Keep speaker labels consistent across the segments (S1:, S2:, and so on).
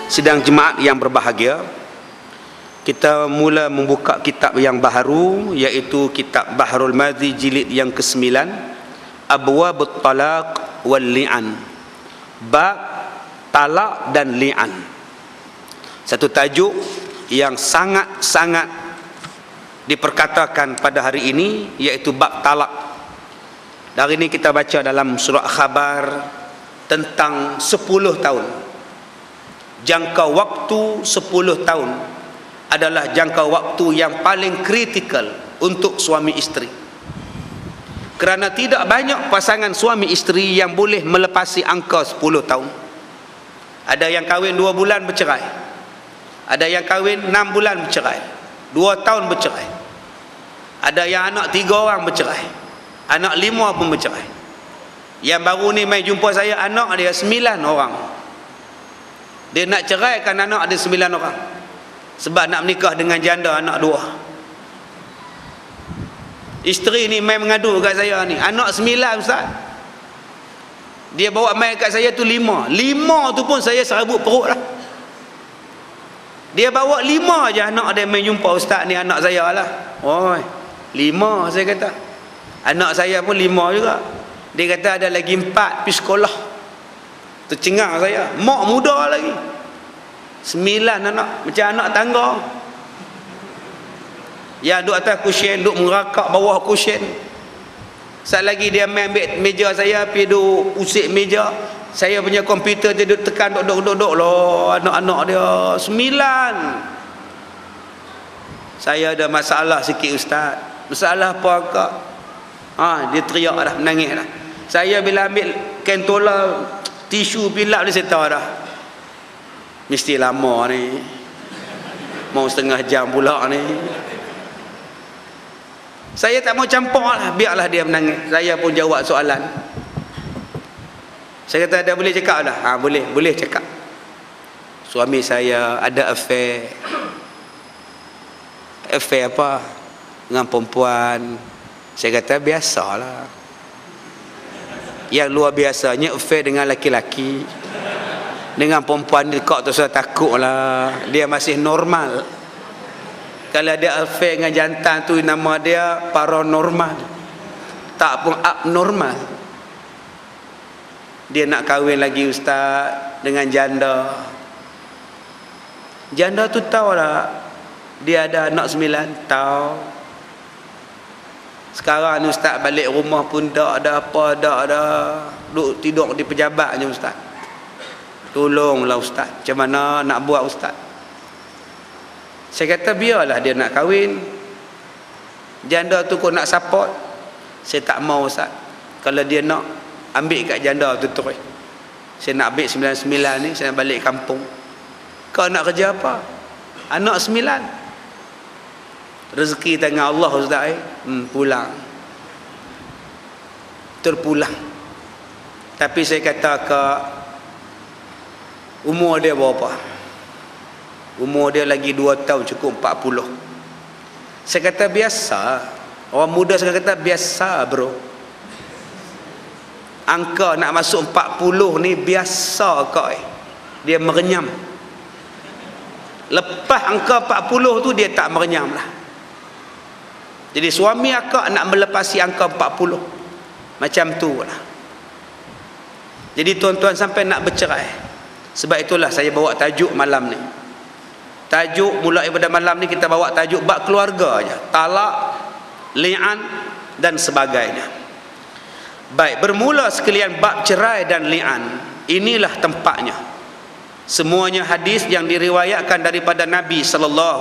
S1: Sidang jemaat yang berbahagia, kita mula membuka kitab yang baharu, iaitu kitab Bahrul Madhi jilid yang ke-9, Abwabut Talaq wal Li'an, bab talak dan li'an. Satu tajuk yang sangat-sangat diperkatakan pada hari ini, iaitu bab talak. Dari ini kita baca dalam surah Khabar tentang 10 tahun. Jangka waktu 10 tahun adalah jangka waktu yang paling kritikal untuk suami isteri. Kerana tidak banyak pasangan suami isteri yang boleh melepasi angka 10 tahun. Ada yang kahwin 2 bulan bercerai. Ada yang kahwin 6 bulan bercerai. 2 tahun bercerai. Ada yang anak 3 orang bercerai. Anak 5 pun bercerai. Yang baru ni mai jumpa saya, anak dia 9 orang. Dia nak ceraikan anak dia 9 orang sebab nak menikah dengan janda anak 2. Isteri ni mai mengadu kat saya ni, anak 9 ustaz. Dia bawa mai kat saya tu 5 tu pun saya serabut perut lah. Dia bawa 5 je anak dia mai jumpa ustaz ni, anak saya lah. Oi, 5 saya kata. Anak saya pun 5 juga. Dia kata ada lagi 4 pergi sekolah. Tercengang saya, mak muda lagi. 9 anak, macam anak tangga. Yang duduk atas kusyen, duduk merakak bawah kusyen. Saat lagi dia main ambil meja saya, pergi duduk usik meja. Saya punya komputer dia duduk tekan, duduk lah. Anak-anak dia 9. Saya ada masalah sikit ustaz. Masalah apa kak? Dia teriak dah, menangis dah. Saya bila ambil kentola tisu pilap dia, saya tahu dah mesti lama ni, mau setengah jam pula ni. Saya tak mau campur lah, biarlah dia menangis. Saya pun jawab soalan. Saya kata, dah boleh cakap dah? Boleh cakap. Suami saya ada affair. Affair apa? Dengan perempuan. Saya kata biasalah. Yang luar biasanya affair dengan laki-laki. Dengan perempuan dekat tu saya takut lah. Dia masih normal. Kalau dia affair dengan jantan tu, nama dia paranormal, tak pun abnormal. Dia nak kahwin lagi ustaz dengan janda. Janda tu tahu tak dia ada anak 9? Tahu. Sekarang ni ustaz balik rumah pun tak ada apa, tak ada, duduk tidur di pejabat je ustaz. Tolonglah ustaz, macam mana nak buat ustaz? Saya kata biarlah dia nak kahwin. Janda tu kau nak support, saya tak mau ustaz. Kalau dia nak, ambil kat janda tu terus. Saya nak ambil 99 ni, saya nak balik kampung. Kau nak kerja apa? Anak 9. Rezeki tangan Allah ustaz. Pulang. Terpulang. Tapi saya kata ke umur dia berapa? Umur dia lagi 2 tahun, cukup 40. Saya kata biasa. Orang muda sekarang kata biasa bro. Angka nak masuk 40 ni biasa kau. Dia merenyam. Lepas angka 40 tu dia tak merenyam lah. Jadi suami akak nak melepasi angka 40. Macam tu lah. Jadi tuan-tuan sampai nak bercerai. Sebab itulah saya bawa tajuk malam ni. Tajuk mulai pada malam ni kita bawa tajuk bab keluarga je. Talak, li'an dan sebagainya. Baik, bermula sekalian bab cerai dan li'an. Inilah tempatnya. Semuanya hadis yang diriwayatkan daripada Nabi SAW.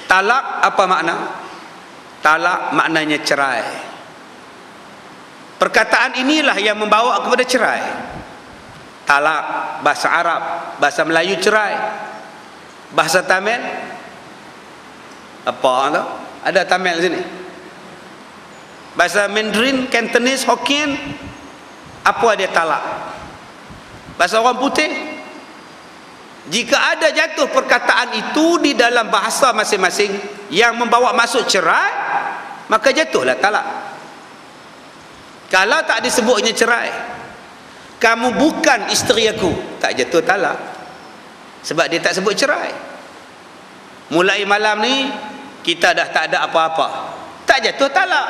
S1: Talak apa makna? Talak maknanya cerai. Perkataan inilah yang membawa kepada cerai. Talak bahasa Arab, bahasa Melayu cerai. Bahasa Tamil apa tu? Ada Tamil sini. Bahasa Mandarin, Cantonese, Hokkien, apa dia talak? Bahasa orang putih, jika ada jatuh perkataan itu di dalam bahasa masing-masing yang membawa masuk cerai, maka jatuhlah talak. Kalau tak disebutnya cerai, kamu bukan isteri aku, tak jatuh talak. Sebab dia tak sebut cerai. Mulai malam ni kita dah tak ada apa-apa, tak jatuh talak.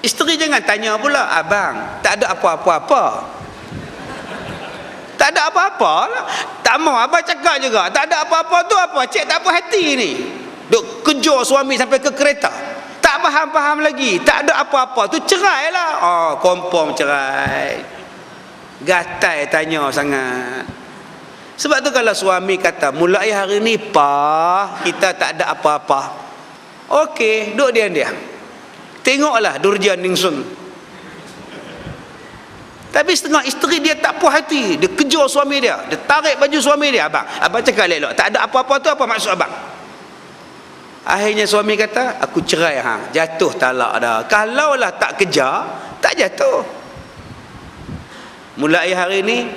S1: Isteri jangan tanya pula, abang tak ada apa-apa. Tak ada apa-apa lah. Tak mau abang cakap juga, tak ada apa-apa tu apa? Cik tak puas hati ni, duk kejar suami sampai ke kereta, tak faham-faham lagi, tak ada apa-apa tu cerai lah. Oh, confirm cerai. Gatai tanya sangat. Sebab tu kalau suami kata mulai hari ni kita tak ada apa-apa, okey, duk diam-diam, tengoklah Durjan Ningsun. Tapi setengah isteri dia tak puas hati, dia kejar suami dia, dia tarik baju suami dia. Abang cakap elok, tak ada apa-apa tu apa maksud abang? Akhirnya suami kata, aku cerai hang, jatuh talak dah. Kalaulah tak kejar, tak jatuh. Mulai hari ni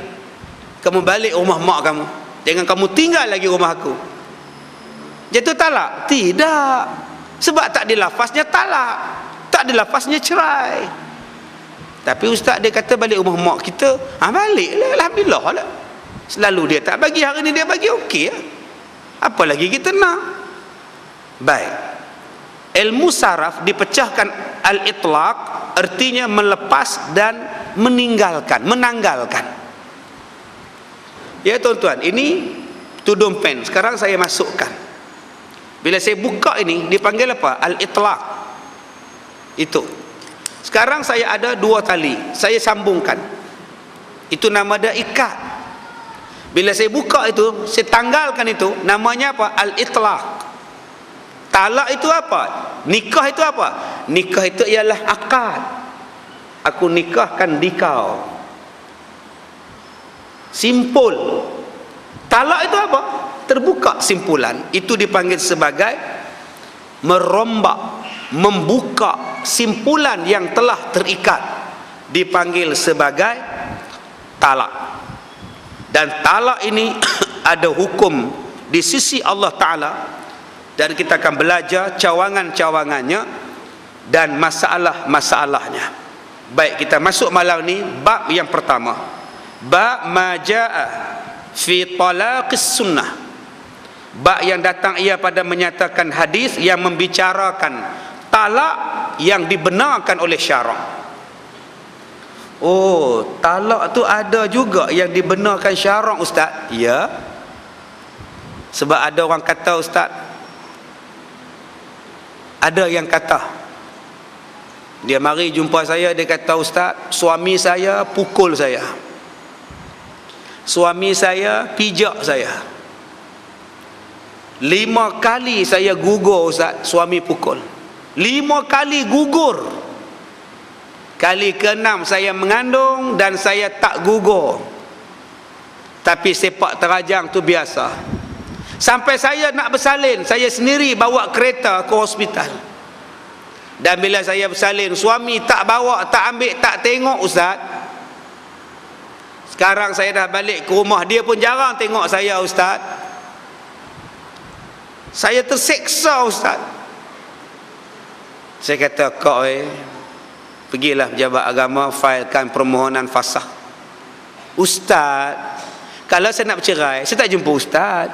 S1: kamu balik rumah mak kamu, jangan kamu tinggal lagi rumah aku. Jatuh talak? Tidak. Sebab tak dilafaznya talak, tak dilafaznya cerai. Tapi ustaz dia kata balik rumah mak kita, baliklah, alhamdulillah lah. Selalu dia tak bagi, hari ni dia bagi, okey lah. Apa lagi kita nak? Baik. Ilmu saraf dipecahkan al-itlaq, artinya melepas dan meninggalkan, menanggalkan. Ya tuan-tuan, ini tudung pen. Sekarang saya masukkan. Bila saya buka ini dipanggil apa? Al-itlaq. Itu. Sekarang saya ada 2 tali, saya sambungkan. Itu nama dia ikat. Bila saya buka itu, saya tanggalkan itu, namanya apa? Al-itlaq. Talak itu apa? Nikah itu apa? Nikah itu ialah akad. Aku nikahkan dikau. Simpul. Talak itu apa? Terbuka simpulan. Itu dipanggil sebagai merombak, membuka simpulan yang telah terikat, dipanggil sebagai talak. Dan talak ini ada hukum di sisi Allah Ta'ala, dan kita akan belajar cawangan-cawangannya dan masalah-masalahnya. Baik, kita masuk malam ni bab yang pertama, bab maja'a fi talaqis sunnah. Bab yang datang ia pada menyatakan hadis yang membicarakan talak yang dibenarkan oleh syarak. Oh, talak tu ada juga yang dibenarkan syarak, ustaz? Ya. Sebab ada orang kata, ustaz, ada yang kata, dia mari jumpa saya, dia kata, ustaz, suami saya pukul saya, suami saya pijak saya, 5 kali saya gugur, ustaz, suami pukul. 5 kali gugur. Kali ke-6 saya mengandung dan saya tak gugur. Tapi sepak terajang tu biasa. Sampai saya nak bersalin, saya sendiri bawa kereta ke hospital. Dan bila saya bersalin, suami tak bawa, tak ambil, tak tengok, ustaz. Sekarang saya dah balik ke rumah, dia pun jarang tengok saya, ustaz. Saya terseksa, ustaz. Saya kata, kau pergilah pejabat agama, failkan permohonan fasakh. Ustaz, kalau saya nak bercerai, saya tak jumpa ustaz.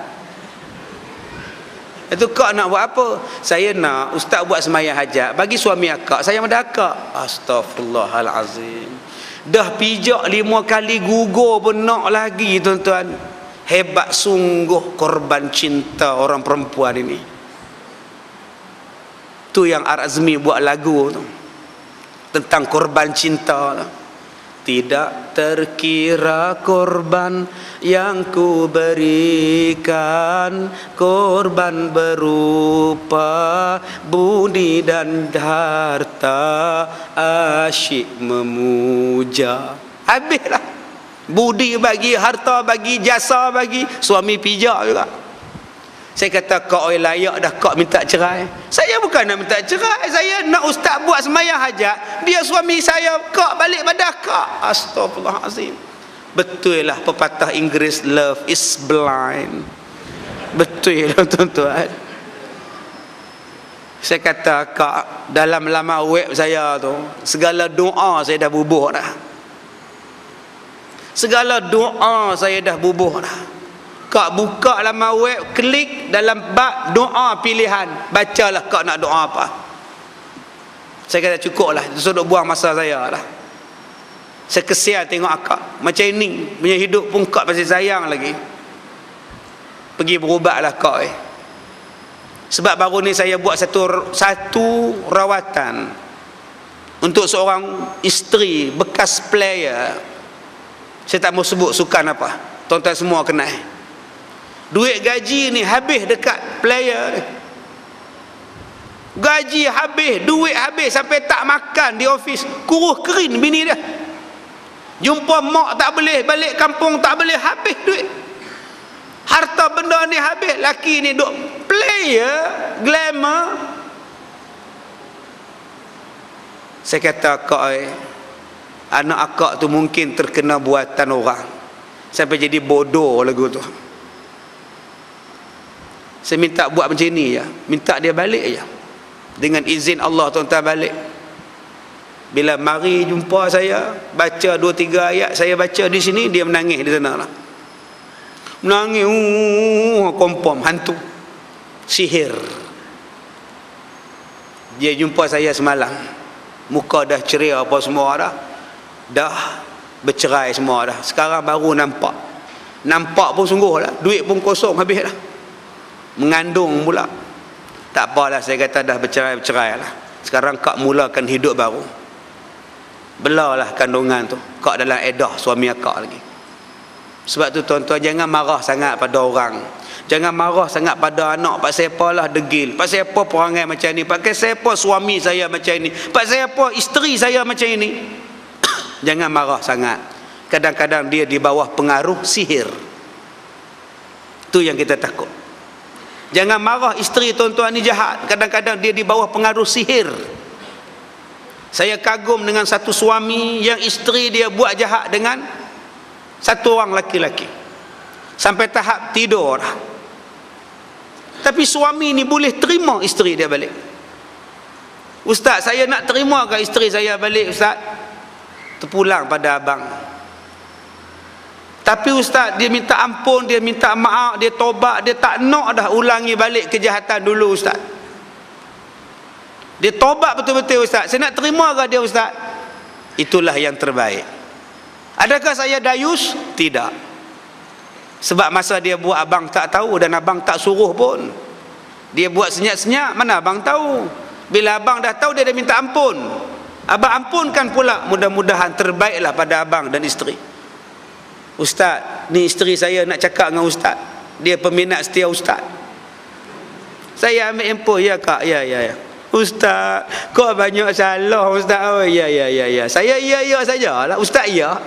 S1: Itu kau nak buat apa? Saya nak ustaz buat sembahyang hajat bagi suami akak, saya ada akak. Astaghfirullahalazim. Dah pijak 5 kali, gugur pun nak lagi, tuan-tuan. Hebat sungguh korban cinta orang perempuan ini. Tu yang Ar-Azmi buat lagu tu tentang korban cinta. Tidak terkira korban yang ku berikan, korban berupa budi dan harta, asyik memuja. Habislah. Budi bagi, harta bagi, jasa bagi, suami pijak juga. Saya kata, kau layak dah kau minta cerai. Saya bukan nak minta cerai, saya nak ustaz buat sembahyang hajat, dia suami saya, kau balik pada kau. Astaghfirullahalazim. Betul lah pepatah Inggeris, love is blind. Betul lah, tuan-tuan. Saya kata, kak, dalam laman web saya tu, segala doa saya dah bubuh dah. Segala doa saya dah bubuh dah. Kak buka laman web, klik dalam bab doa pilihan, bacalah kak nak doa apa. Saya kata cukup lah, sudah buang masa saya lah. Saya kesian tengok akak macam ini, punya hidup pun kak masih sayang lagi. Pergi berubatlah kak Sebab baru ni saya buat satu rawatan untuk seorang isteri bekas player. Saya tak mau sebut sukan apa, tuan-tuan semua kenal. Duit gaji ni habis dekat player ni. Gaji habis, duit habis, sampai tak makan di office, kuruh kerin bini dia. Jumpa mak tak boleh, balik kampung tak boleh, habis duit. Harta benda ni habis. Laki ni duk player, glamour. Saya kata kak anak akak tu mungkin terkena buatan orang sampai jadi bodoh lagu tu. Saya minta buat macam ni ya, minta dia balik ya. Dengan izin Allah tuan-tuan balik. Bila mari jumpa saya, baca 2-3 ayat saya baca di sini, dia menangis di sana lah. Menangis, kompom hantu sihir. Dia jumpa saya semalam, muka dah ceria apa semua dah bercerai semua dah. Sekarang baru nampak pun sungguh lah, duit pun kosong habis lah, mengandung pula. Tak apalah, saya kata dah bercerai lah. Sekarang kak mulakan hidup baru. Belalah kandungan tu, kak dalam edah suami akak lagi. Sebab tu tuan-tuan jangan marah sangat pada orang, jangan marah sangat pada anak. Pasal apalah degil, pasal apa perangai macam ni, pasal apa suami saya macam ni, pasal apa isteri saya macam ini. Jangan marah sangat. Kadang-kadang dia di bawah pengaruh sihir. Tu yang kita takut. Jangan marah isteri tuan-tuan ni jahat, kadang-kadang dia di bawah pengaruh sihir. Saya kagum dengan satu suami yang isteri dia buat jahat dengan satu orang laki-laki sampai tahap tidur. Tapi suami ni boleh terima isteri dia balik. Ustaz, saya nak terima ke isteri saya balik ustaz? Terpulang pada abang. Tapi ustaz, dia minta ampun, dia minta maaf, dia tobat, dia tak nak dah ulangi balik kejahatan dulu ustaz. Dia tobat betul-betul ustaz. Saya nak terima ke dia ustaz? Itulah yang terbaik. Adakah saya dayus? Tidak. Sebab masa dia buat abang tak tahu dan abang tak suruh pun. Dia buat senyap-senyap, mana abang tahu. Bila abang dah tahu, dia dah minta ampun. Abang ampunkan pula. Mudah-mudahan terbaiklah pada abang dan isteri. Ustaz, ni isteri saya nak cakap dengan ustaz. Dia peminat setia ustaz. Saya ambil handphone, ya kak, ya. Ustaz, kau banyak salah ustaz. Oh ya. Saya ya sajalah ustaz ya.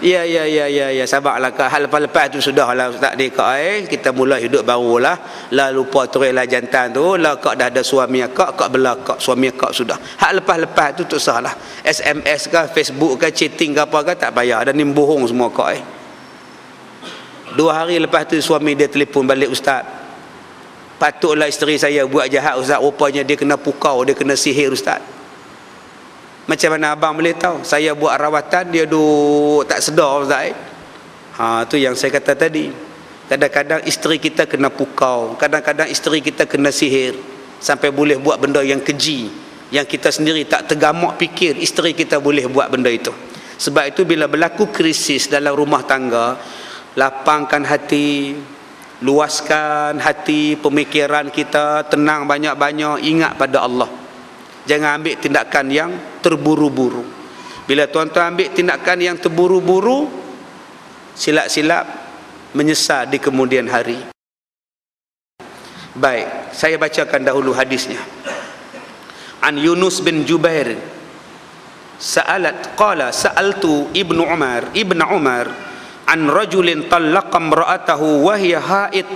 S1: Ya, sabarlah kak. Hal lepas tu sudahlah ustaz ni kak kita mula hidup barulah. Lah lupa turailah jantan tu, lah kak dah ada suami kak bela kak suami kak sudah. Hal lepas tu tak sahlah. SMS ke, Facebook ke, chatting ke apa ke tak payah. Ada ni bohong semua kak 2 hari lepas tu suami dia telefon balik, ustaz, patutlah isteri saya buat jahat ustaz, rupanya dia kena pukau, dia kena sihir ustaz. Macam mana abang boleh tahu? Saya buat rawatan, dia duk tak sedar ustaz. Tu yang saya kata tadi. Kadang-kadang isteri kita kena pukau, kadang-kadang isteri kita kena sihir, sampai boleh buat benda yang keji, yang kita sendiri tak tergamak fikir isteri kita boleh buat benda itu. Sebab itu bila berlaku krisis dalam rumah tangga, lapangkan hati, luaskan hati, pemikiran kita, tenang banyak-banyak, ingat pada Allah. Jangan ambil tindakan yang terburu-buru. Bila tuan-tuan ambil tindakan yang terburu-buru, silap-silap menyesal di kemudian hari. Baik, saya bacakan dahulu hadisnya. An Yunus bin Jubair sa'altu ibnu Umar an rajulin talaqa imra'atahu wa hiya haid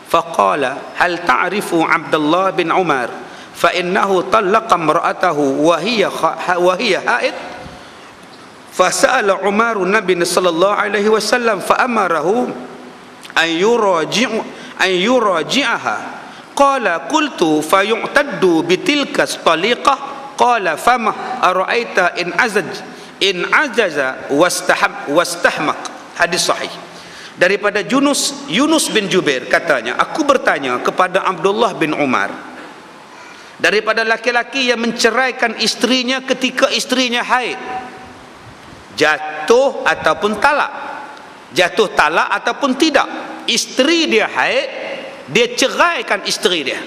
S1: faqala hal ta'rifu Abdullah bin Umar fa innahu talaqa imra'atahu wa hiya haid fasa'ala Umar Nabi sallallahu alaihi wasallam fa amarahu an yuraji'aha qala qultu fa yu'taddu bitilka taliqah qala fama ara'aita in ajaza wastahmaq. Hadis sahih daripada Yunus bin Jubair katanya, aku bertanya kepada Abdullah bin Umar daripada laki-laki yang menceraikan istrinya ketika istrinya haid, jatuh ataupun talak, jatuh talak ataupun tidak, isteri dia haid, dia ceraikan isteri dia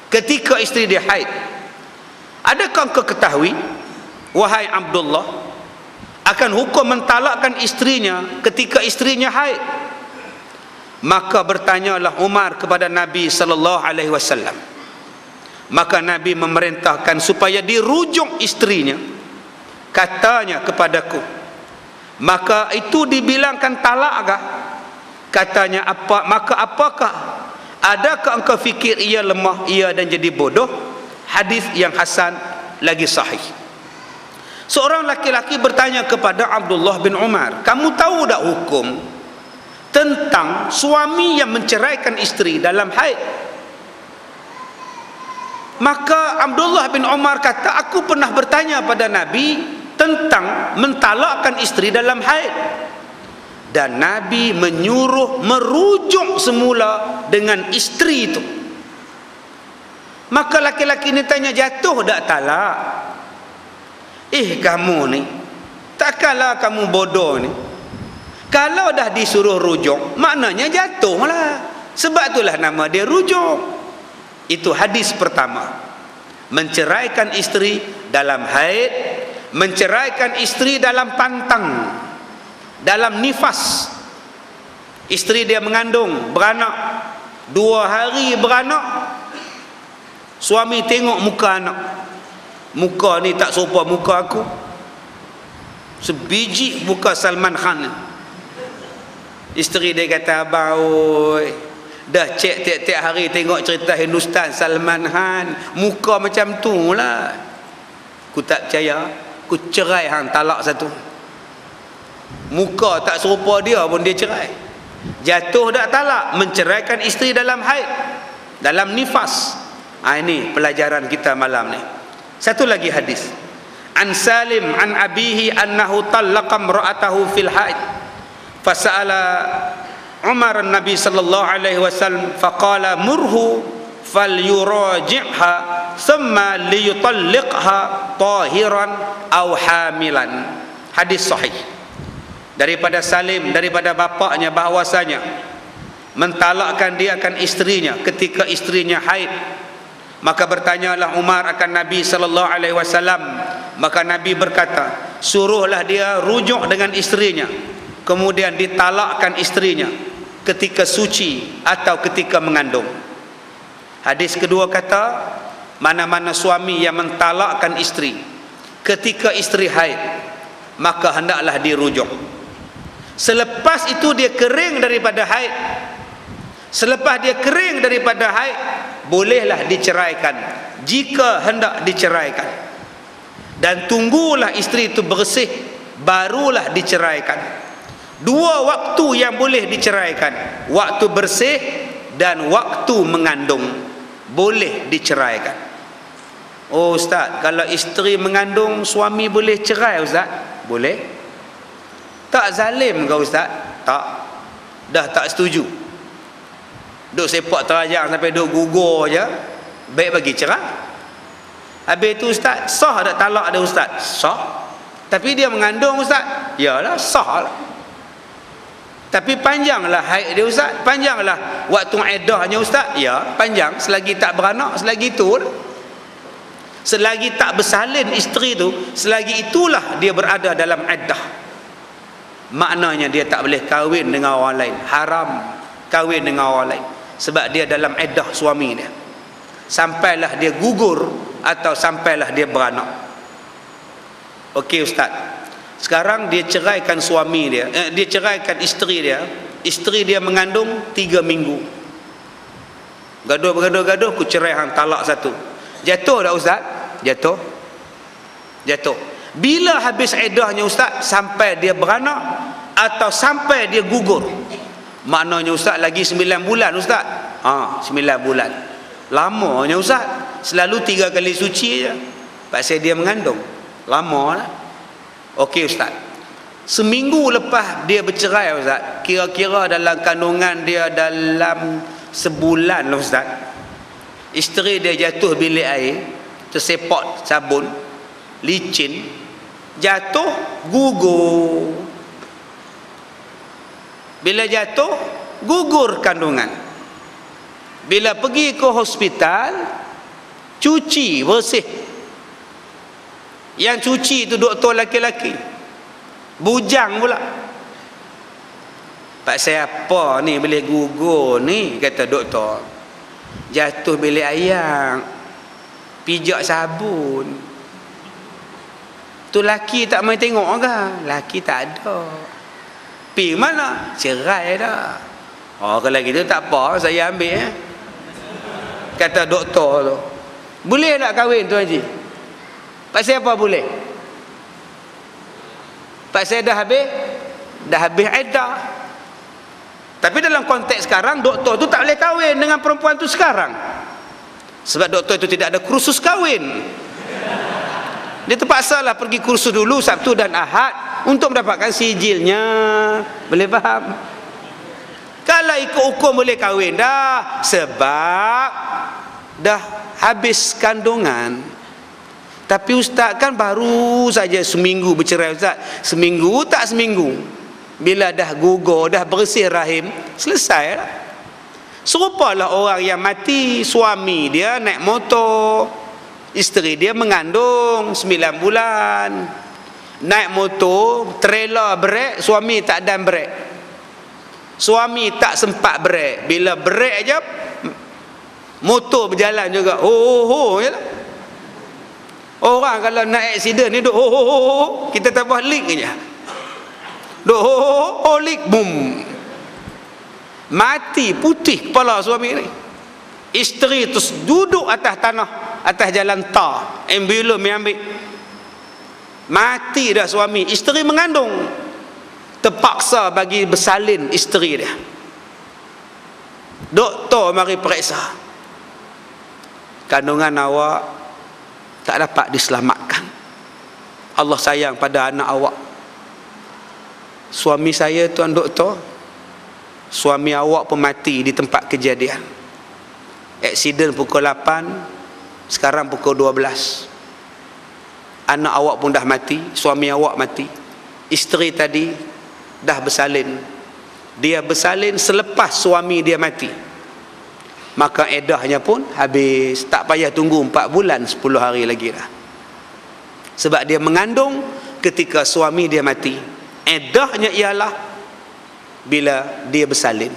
S1: ketika isteri dia haid, adakah engkau ketahui wahai Abdullah akan hukum mentalakkan istrinya ketika istrinya haid? Maka bertanyalah Umar kepada Nabi sallallahu alaihi wasallam. Maka Nabi memerintahkan supaya dirujuk istrinya. Katanya kepadaku, maka itu dibilangkan talakkah? Katanya, apakah? Adakah engkau fikir ia lemah, ia dan jadi bodoh? Hadis yang hasan lagi sahih. Seorang laki-laki bertanya kepada Abdullah bin Umar, kamu tahu tak hukum tentang suami yang menceraikan isteri dalam haid? Maka Abdullah bin Umar kata, aku pernah bertanya pada Nabi tentang mentalakkan isteri dalam haid, dan Nabi menyuruh merujuk semula dengan isteri itu. Maka laki-laki ini tanya, jatuh tak talak? Kamu ni, takkanlah kamu bodoh ni. Kalau dah disuruh rujuk, maknanya jatuh lah. Sebab itulah nama dia rujuk. Itu hadis pertama. Menceraikan isteri dalam haid, menceraikan isteri dalam pantang, dalam nifas. Isteri dia mengandung, beranak, 2 hari beranak, suami tengok muka anak, muka ni tak serupa muka aku, sebiji muka Salman Khan. Isteri dia kata, abang oi, dah cek tiap-tiap hari tengok cerita Hindustan Salman Khan, muka macam tu lah. Aku tak percaya, aku cerai hang, talak satu. Muka tak serupa dia pun dia cerai. Jatuh tak talak? Menceraikan isteri dalam haid, dalam nifas. Ini pelajaran kita malam ni. Satu lagi hadis. An Salim an abihi annahu talaqa imra'atahu fil haid. Fasa'ala Umar an-Nabi sallallahu alaihi wasallam faqala murhu falyuraji'ha thumma liyutalliqha tahiran aw hamilan. Hadis sahih daripada Salim, daripada bapaknya, bahwasanya mentalakkan dia akan istrinya ketika istrinya haid. Maka bertanyalah Umar akan Nabi sallallahu alaihi wasallam, maka Nabi berkata, suruhlah dia rujuk dengan istrinya, kemudian ditalakkan istrinya ketika suci atau ketika mengandung. Hadis kedua kata, mana-mana suami yang mentalakkan isteri ketika isteri haid, maka hendaklah dirujuk. Selepas itu dia kering daripada haid, selepas dia kering daripada haid, bolehlah diceraikan jika hendak diceraikan, dan tunggulah isteri itu bersih barulah diceraikan. 2 waktu yang boleh diceraikan, waktu bersih dan waktu mengandung, boleh diceraikan. Oh Ustaz, kalau isteri mengandung suami boleh cerai Ustaz? Boleh. Tak zalim ke Ustaz? Tak. Dah tak setuju, duk sepak terajang sampai duk gugur je, baik bagi cerai. Habis tu Ustaz, sah tak talak dia Ustaz? Sah. Tapi dia mengandung Ustaz? Yalah, sah lah. Tapi panjanglah haid dia Ustaz, panjanglah waktu iddahnya Ustaz? Ya, panjang. Selagi tak beranak, selagi itu lah. Selagi tak bersalin isteri tu, selagi itulah dia berada dalam iddah. Maknanya dia tak boleh kahwin dengan orang lain, haram kahwin dengan orang lain, sebab dia dalam iddah suami dia, sampailah dia gugur atau sampailah dia beranak. Okey Ustaz, sekarang dia ceraikan suami dia, dia ceraikan isteri dia mengandung 3 minggu. Gaduh, aku cerai hang, talak satu. Jatuh tak Ustaz? Jatuh. Bila habis iddahnya Ustaz? Sampai dia beranak atau sampai dia gugur? Maknanya Ustaz lagi 9 bulan Ustaz. 9 bulan. Lamanya Ustaz. Selalu 3 kali suci je pasal dia mengandung. Lama lah. Okey ustaz, seminggu lepas dia bercerai ustaz, kira-kira dalam kandungan dia dalam sebulan lah ustaz, isteri dia jatuh bilik air, tersepot sabun, licin, jatuh, gugur. Bila jatuh, gugur kandungan. Bila pergi ke hospital, cuci, bersih. Yang cuci itu doktor laki-laki, bujang pula. Pak saya apa ni boleh gugur ni, kata doktor. Jatuh bilik air, pijak sabun. Tu laki tak main tengok ke? Laki tak ada. Pi mana? Cerai dah. Oh, kalau gitu tak apa, saya ambil kata doktor tu. Boleh tak kahwin tu Haji? Pak saya apa boleh? Pak saya dah habis iddah. Tapi dalam konteks sekarang, doktor tu tak boleh kahwin dengan perempuan tu sekarang. Sebab doktor itu tidak ada kursus kahwin. Dia terpaksalah pergi kursus dulu Sabtu dan Ahad untuk mendapatkan sijilnya. Boleh faham? Kalau ikut hukum boleh kahwin dah, sebab dah habis kandungan. Tapi ustaz kan baru saja seminggu bercerai ustaz. Seminggu tak seminggu, bila dah gugur, dah bersih rahim, selesai lah. Serupalah orang yang mati, suami dia naik motor, isteri dia mengandung 9 bulan. Naik motor, trailer brek, suami tak dan brek. Suami tak sempat brek. Bila brek je, motor berjalan juga. Ho je lah. Orang kalau nak aksiden ni duk ho, kita tambah lik je. Duk ho lik, boom. Mati putih kepala suami ni. Isteri terus duduk atas tanah, atas jalan tar, ambulans ambil. Mati dah suami. Isteri mengandung, terpaksa bagi bersalin isteri dia. Doktor mari periksa, kandungan awak tak dapat diselamatkan. Allah sayang pada anak awak. Suami saya tuan doktor, suami awak pun mati di tempat kejadian. Aksiden pukul 8, sekarang pukul 12. Anak awak pun dah mati, suami awak mati. Isteri tadi dah bersalin. Dia bersalin selepas suami dia mati. Maka eddahnya pun habis. Tak payah tunggu 4 bulan, 10 hari lagi dah. Sebab dia mengandung ketika suami dia mati. Eddahnya ialah bila dia bersalin.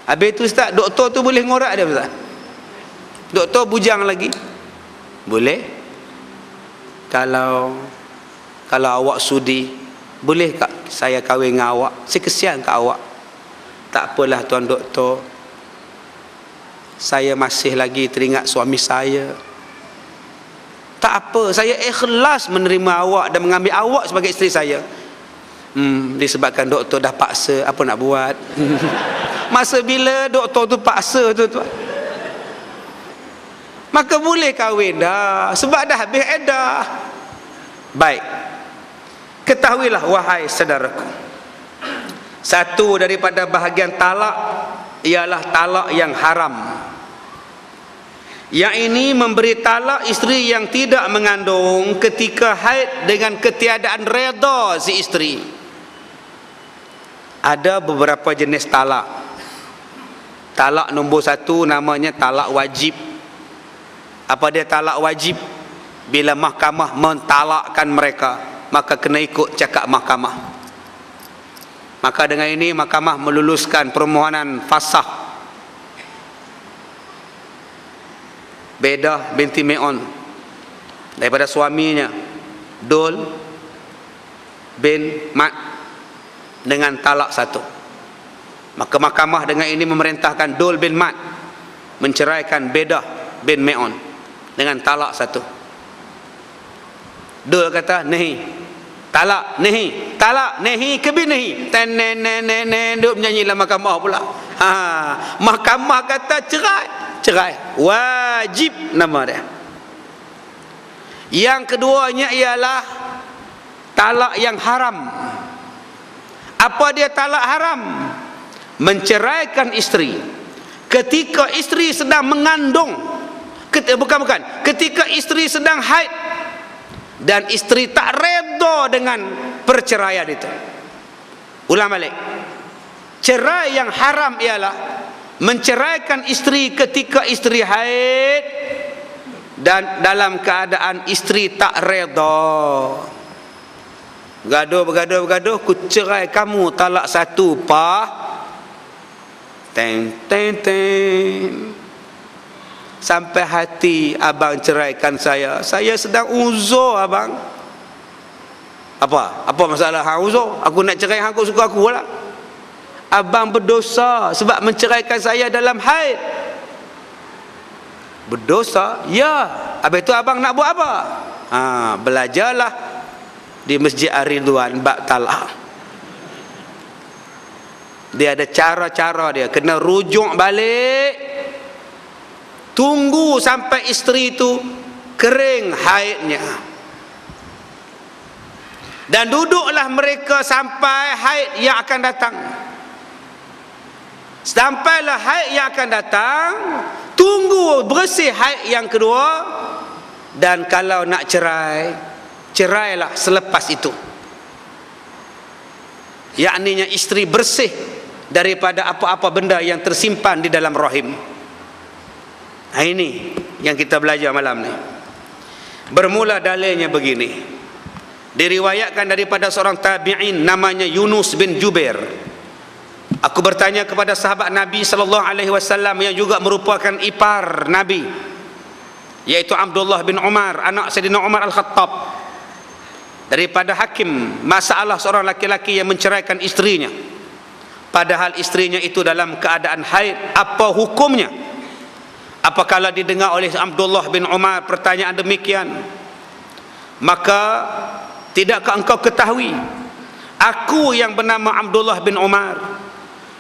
S1: Habis tu ustaz, doktor tu boleh ngorak dia ustaz? Doktor bujang lagi? Boleh. Kalau awak sudi, boleh tak saya kahwin dengan awak? Saya kesian kat awak. Tak apalah tuan doktor, saya masih lagi teringat suami saya. Tak apa, saya ikhlas menerima awak dan mengambil awak sebagai isteri saya. Disebabkan doktor dah paksa, apa nak buat? Masa bila doktor tu paksa tu tuan, maka boleh kahwin dah, sebab dah habis iddah. Baik, ketahuilah wahai saudaraku, satu daripada bahagian talak ialah talak yang haram. Yang ini memberi talak isteri yang tidak mengandung ketika haid dengan ketiadaan redha si isteri. Ada beberapa jenis talak. Talak nombor 1 namanya talak wajib. Apa dia talak wajib? Bila mahkamah mentalakkan mereka, maka kena ikut cakap mahkamah. Maka dengan ini mahkamah meluluskan permohonan fasakh Bedah binti Me'on daripada suaminya Dul bin Mat dengan talak 1. Maka mahkamah dengan ini memerintahkan Dul bin Mat menceraikan Bedah bin Me'on dengan talak 1. Dul kata nahi, talak nahi, talak nahi kebinahi. Duk menyanyi dalam mahkamah pula. Mahkamah kata cerai wajib nama dia. Yang keduanya ialah talak yang haram. Apa dia talak haram? Menceraikan isteri ketika isteri sedang mengandung, ketika isteri sedang haid dan isteri tak redha dengan perceraian itu. Ulang balik. Cerai yang haram ialah menceraikan isteri ketika isteri haid dan dalam keadaan isteri tak redha. Bergaduh, ku cerai kamu talak satu, pah. Teng teng teng. Sampai hati abang ceraikan saya sedang uzur abang. Apa masalah hang uzur? Aku nak cerai hang, aku suka aku lah. Abang berdosa sebab menceraikan saya dalam haid. Berdosa? Ya. Habis itu abang nak buat apa? Belajarlah di Masjid Ar-Ridwan bab talak. Dia ada cara-cara dia. Kena rujuk balik, tunggu sampai isteri itu kering haidnya, dan duduklah mereka sampai haid yang akan datang. Sampailah haid yang akan datang, tunggu bersih haid yang kedua, dan kalau nak cerai, cerailah selepas itu. Yakninya isteri bersih daripada apa-apa benda yang tersimpan di dalam rahim. Ini yang kita belajar malam ni. Bermula dalilnya begini. Diriwayatkan daripada seorang tabi'in namanya Yunus bin Jubair. Aku bertanya kepada sahabat Nabi SAW yang juga merupakan ipar Nabi, yaitu Abdullah bin Umar, anak Sayyidina Umar Al-Khattab, daripada hakim, masalah seorang laki-laki yang menceraikan istrinya padahal istrinya itu dalam keadaan haid, apa hukumnya? Apakala didengar oleh Abdullah bin Umar pertanyaan demikian, maka tidakkah engkau ketahui aku yang bernama Abdullah bin Umar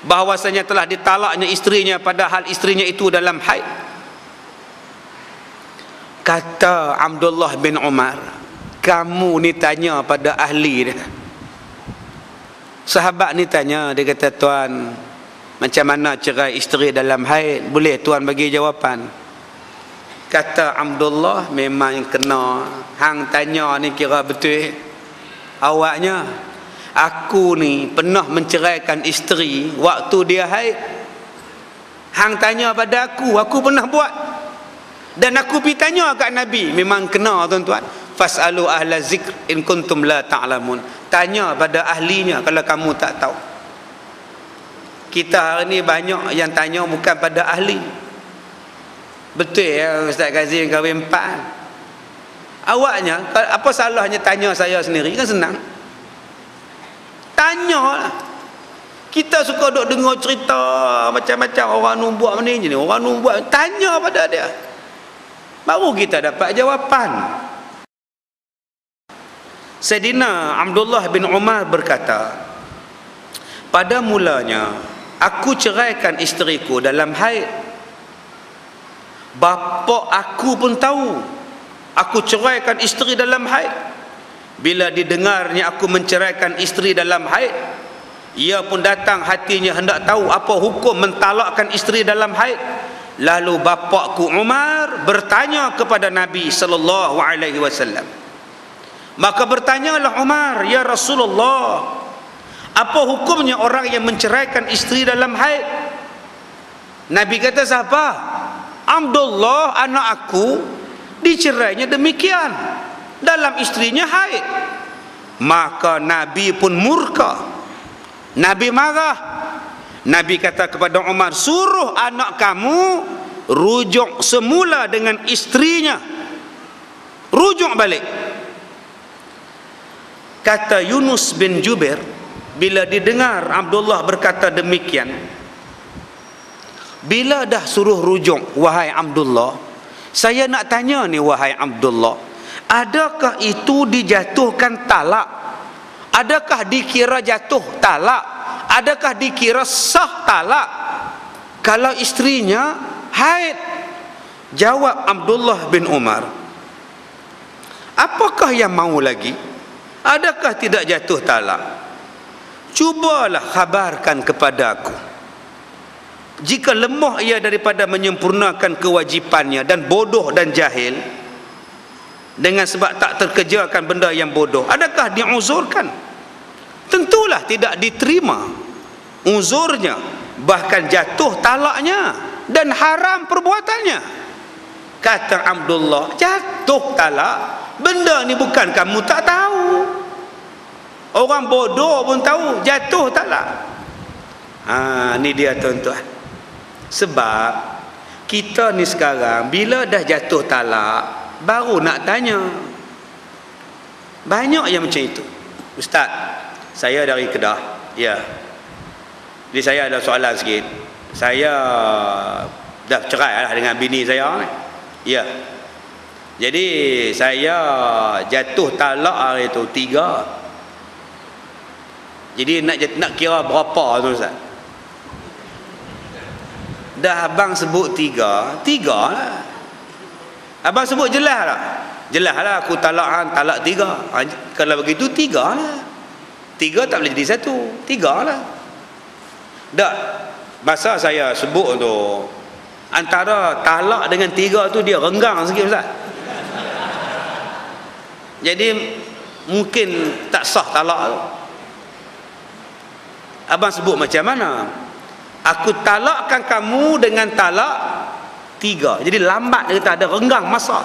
S1: bahwasanya telah ditalaknya istrinya padahal istrinya itu dalam haid? Kata Abdullah bin Umar, kamu ni tanya pada ahli dia. Sahabat ni tanya, dia kata, tuan, macam mana cerai isteri dalam haid? Boleh tuan bagi jawapan? Kata Abdullah, memang kena. Hang tanya ni kira betul awaknya. Aku ni pernah menceraikan isteri waktu dia haid. Hang tanya pada aku pernah buat. Dan aku pergi tanya kat Nabi, memang kena tuan-tuan. Fas'alu ahla zikr in kuntum la ta'lamun. Tanya pada ahlinya kalau kamu tak tahu. Kita hari ni banyak yang tanya bukan pada ahli. Betul ya Ustaz Kazim kahwin 4. Awaknya apa salahnya tanya saya sendiri? Kan senang. Tanyalah. Kita suka duk dengar cerita macam-macam orang nu buat mana je ni, orang nu buat, tanya pada dia. Baru kita dapat jawapan. Sayyidina Abdullah bin Umar berkata, pada mulanya aku ceraikan isteriku dalam haid. Bapa aku pun tahu aku ceraikan isteri dalam haid. Bila didengarnya aku menceraikan isteri dalam haid, ia pun datang hatinya hendak tahu apa hukum mentalakkan isteri dalam haid. Lalu bapakku Umar bertanya kepada Nabi sallallahu alaihi wasallam. Maka bertanyalah Umar, ya Rasulullah, apa hukumnya orang yang menceraikan isteri dalam haid? Nabi kata, siapa? Abdullah anak aku dicerainya demikian dalam istrinya haid. Maka Nabi pun murka, Nabi marah. Nabi kata kepada Umar, suruh anak kamu rujuk semula dengan istrinya, rujuk balik. Kata Yunus bin Jubair, bila didengar Abdullah berkata demikian, bila dah suruh rujuk, wahai Abdullah, saya nak tanya ni wahai Abdullah, adakah itu dijatuhkan talak? Adakah dikira jatuh talak? Adakah dikira sah talak kalau istrinya haid? Jawab Abdullah bin Umar, apakah yang mau lagi? Adakah tidak jatuh talak? Cubalah khabarkan kepada aku. Jika lemah ia daripada menyempurnakan kewajipannya dan bodoh dan jahil, dengan sebab tak terkejarkan benda yang bodoh, adakah diuzurkan? Tentulah tidak diterima uzurnya, bahkan jatuh talaknya dan haram perbuatannya. Kata Abdullah, jatuh talak, benda ni bukan kamu tak tahu, orang bodoh pun tahu jatuh talak. Ni dia tuan-tuan. Sebab kita ni sekarang bila dah jatuh talak baru nak tanya. Banyak yang macam itu. Ustaz, saya dari Kedah. Ya. Jadi saya ada soalan sikit. Saya dah cerai lah dengan bini saya. Ya. Jadi saya jatuh talak hari itu 3. Jadi nak kira berapa tu Ustaz? Dah abang sebut 3 lah. Abang sebut jelas lah. Jelas lah aku talak 3. Kalau begitu 3 lah. 3 tak boleh jadi 1. 3 lah. Tak. Masa saya sebut tu, antara talak dengan 3 tu dia renggang sikit Ustaz. Jadi mungkin tak sah talak tu. Abang sebut macam mana? Aku talakkan kamu dengan talak 3. Jadi lambat dia kata, ada renggang masa.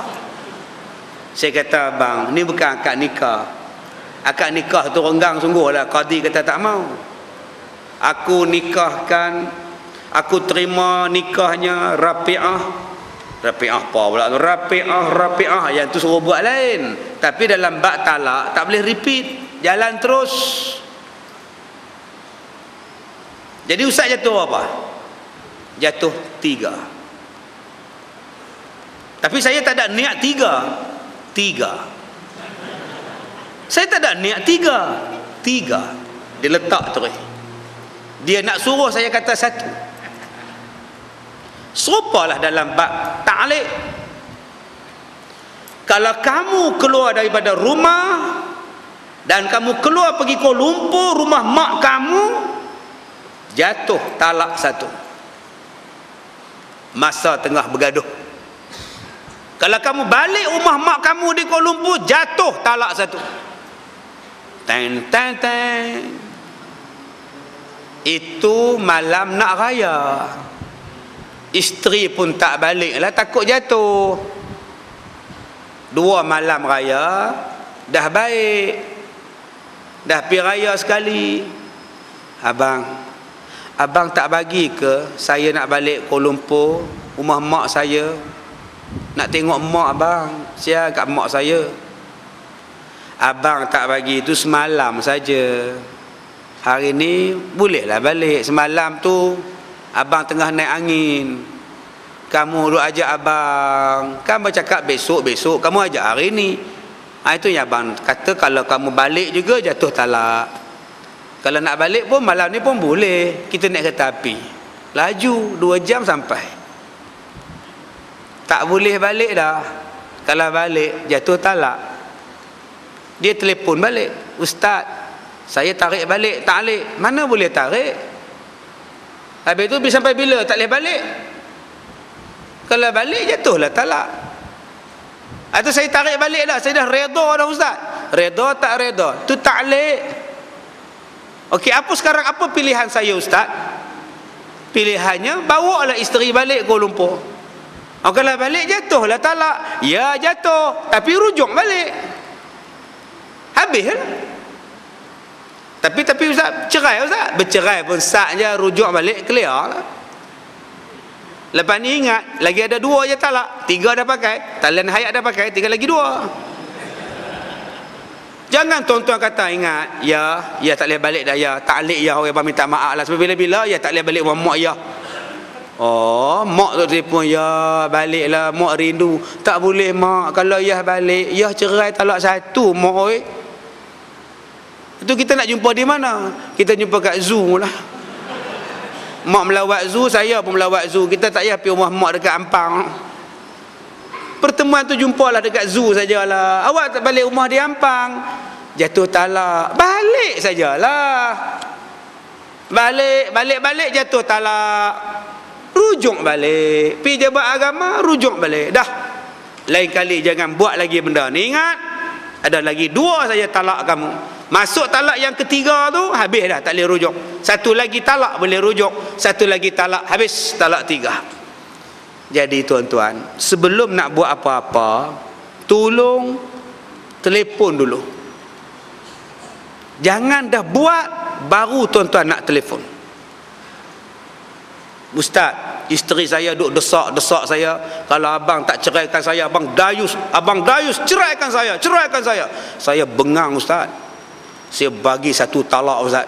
S1: Saya kata, abang, ni bukan akad nikah. Akad nikah tu renggang sungguh lah. Qadi kata tak mau. Aku nikahkan, aku terima nikahnya Rafi'ah apa pula tu? Rafi'ah yang tu suruh buat lain. Tapi dalam bab talak tak boleh repeat, jalan terus. Jadi ustaz jatuh apa? Jatuh 3. Tapi saya tak ada niat 3. Saya tak ada niat 3. Dia letak terus. Dia nak suruh saya kata 1. Serupalah dalam bab ta'liq. Kalau kamu keluar daripada rumah dan kamu keluar pergi Kuala Lumpur, rumah mak kamu, jatuh talak 1. Masa tengah bergaduh. Kalau kamu balik rumah mak kamu di Kuala Lumpur, jatuh talak 1. Teng. Itu malam nak raya. Isteri pun tak balik lah, takut jatuh. 2 malam raya dah baik, dah pi raya sekali. Abang tak bagi ke saya nak balik Kuala Lumpur, rumah mak saya, nak tengok mak abang, saya kat mak saya. Abang tak bagi, itu semalam saja. Hari ni bolehlah balik. Semalam tu abang tengah naik angin, kamu duk ajak abang, kan bercakap besok, kamu ajak hari ni. Itu yang abang kata, kalau kamu balik juga jatuh talak. Kalau nak balik pun malam ni pun boleh. Kita naik kereta api, laju 2 jam sampai. Tak boleh balik dah. Kalau balik jatuh talak. Dia telefon balik, ustaz, saya tarik balik ta'liq. Mana boleh tarik? Habis tu sampai bila tak boleh balik? Kalau balik jatuhlah talak. Atau saya tarik balik dah, saya dah redha dah ustaz. Redha tak redha, tu ta'liq. Okey, sekarang apa pilihan saya ustaz? Pilihannya bawa lah isteri balik Kuala Lumpur. Kalau balik jatuhlah talak. Ya jatuh, tapi rujuk balik. Habis lah. Tapi ustaz, cerai ustaz. Bercerai pun sat je, rujuk balik, clear lah. Lepas ni ingat, lagi ada 2 je talak. 3 dah pakai, talian hayat dah pakai, tinggal lagi 2. Jangan tuan-tuan kata, ingat, ya tak boleh balik dah, ya ta'liq, ya orang abang minta maaf lah. Sebab bila-bila ya tak boleh balik rumah mak, ya. Oh, mak tu telefon, ya baliklah, mak rindu. Tak boleh mak, kalau ya balik, ya cerai talak 1 mak oi. Itu kita nak jumpa di mana? Kita jumpa kat zoo lah. Mak melawat zoo, saya pun melawat zoo. Kita tak payah pergi rumah mak dekat Ampang. Pertemuan tu jumpalah dekat zoo sajalah. Awak tak balik rumah di Ampang. jatuh talak, balik sajalah. Balik jatuh talak, rujuk balik. Pergi jabat agama, rujuk balik. Dah, lain kali jangan buat lagi benda ni. Ingat, ada lagi 2 saja talak kamu. Masuk talak yang ketiga tu, habis dah, tak boleh rujuk. Satu lagi talak boleh rujuk, satu lagi talak, habis talak 3. Jadi tuan-tuan, sebelum nak buat apa-apa, tolong telefon dulu. Jangan dah buat baru tuan-tuan nak telefon. Ustaz, isteri saya duk desak saya, kalau abang tak ceraikan saya, abang dayus ceraikan saya. Saya bengang ustaz, saya bagi 1 talak ustaz.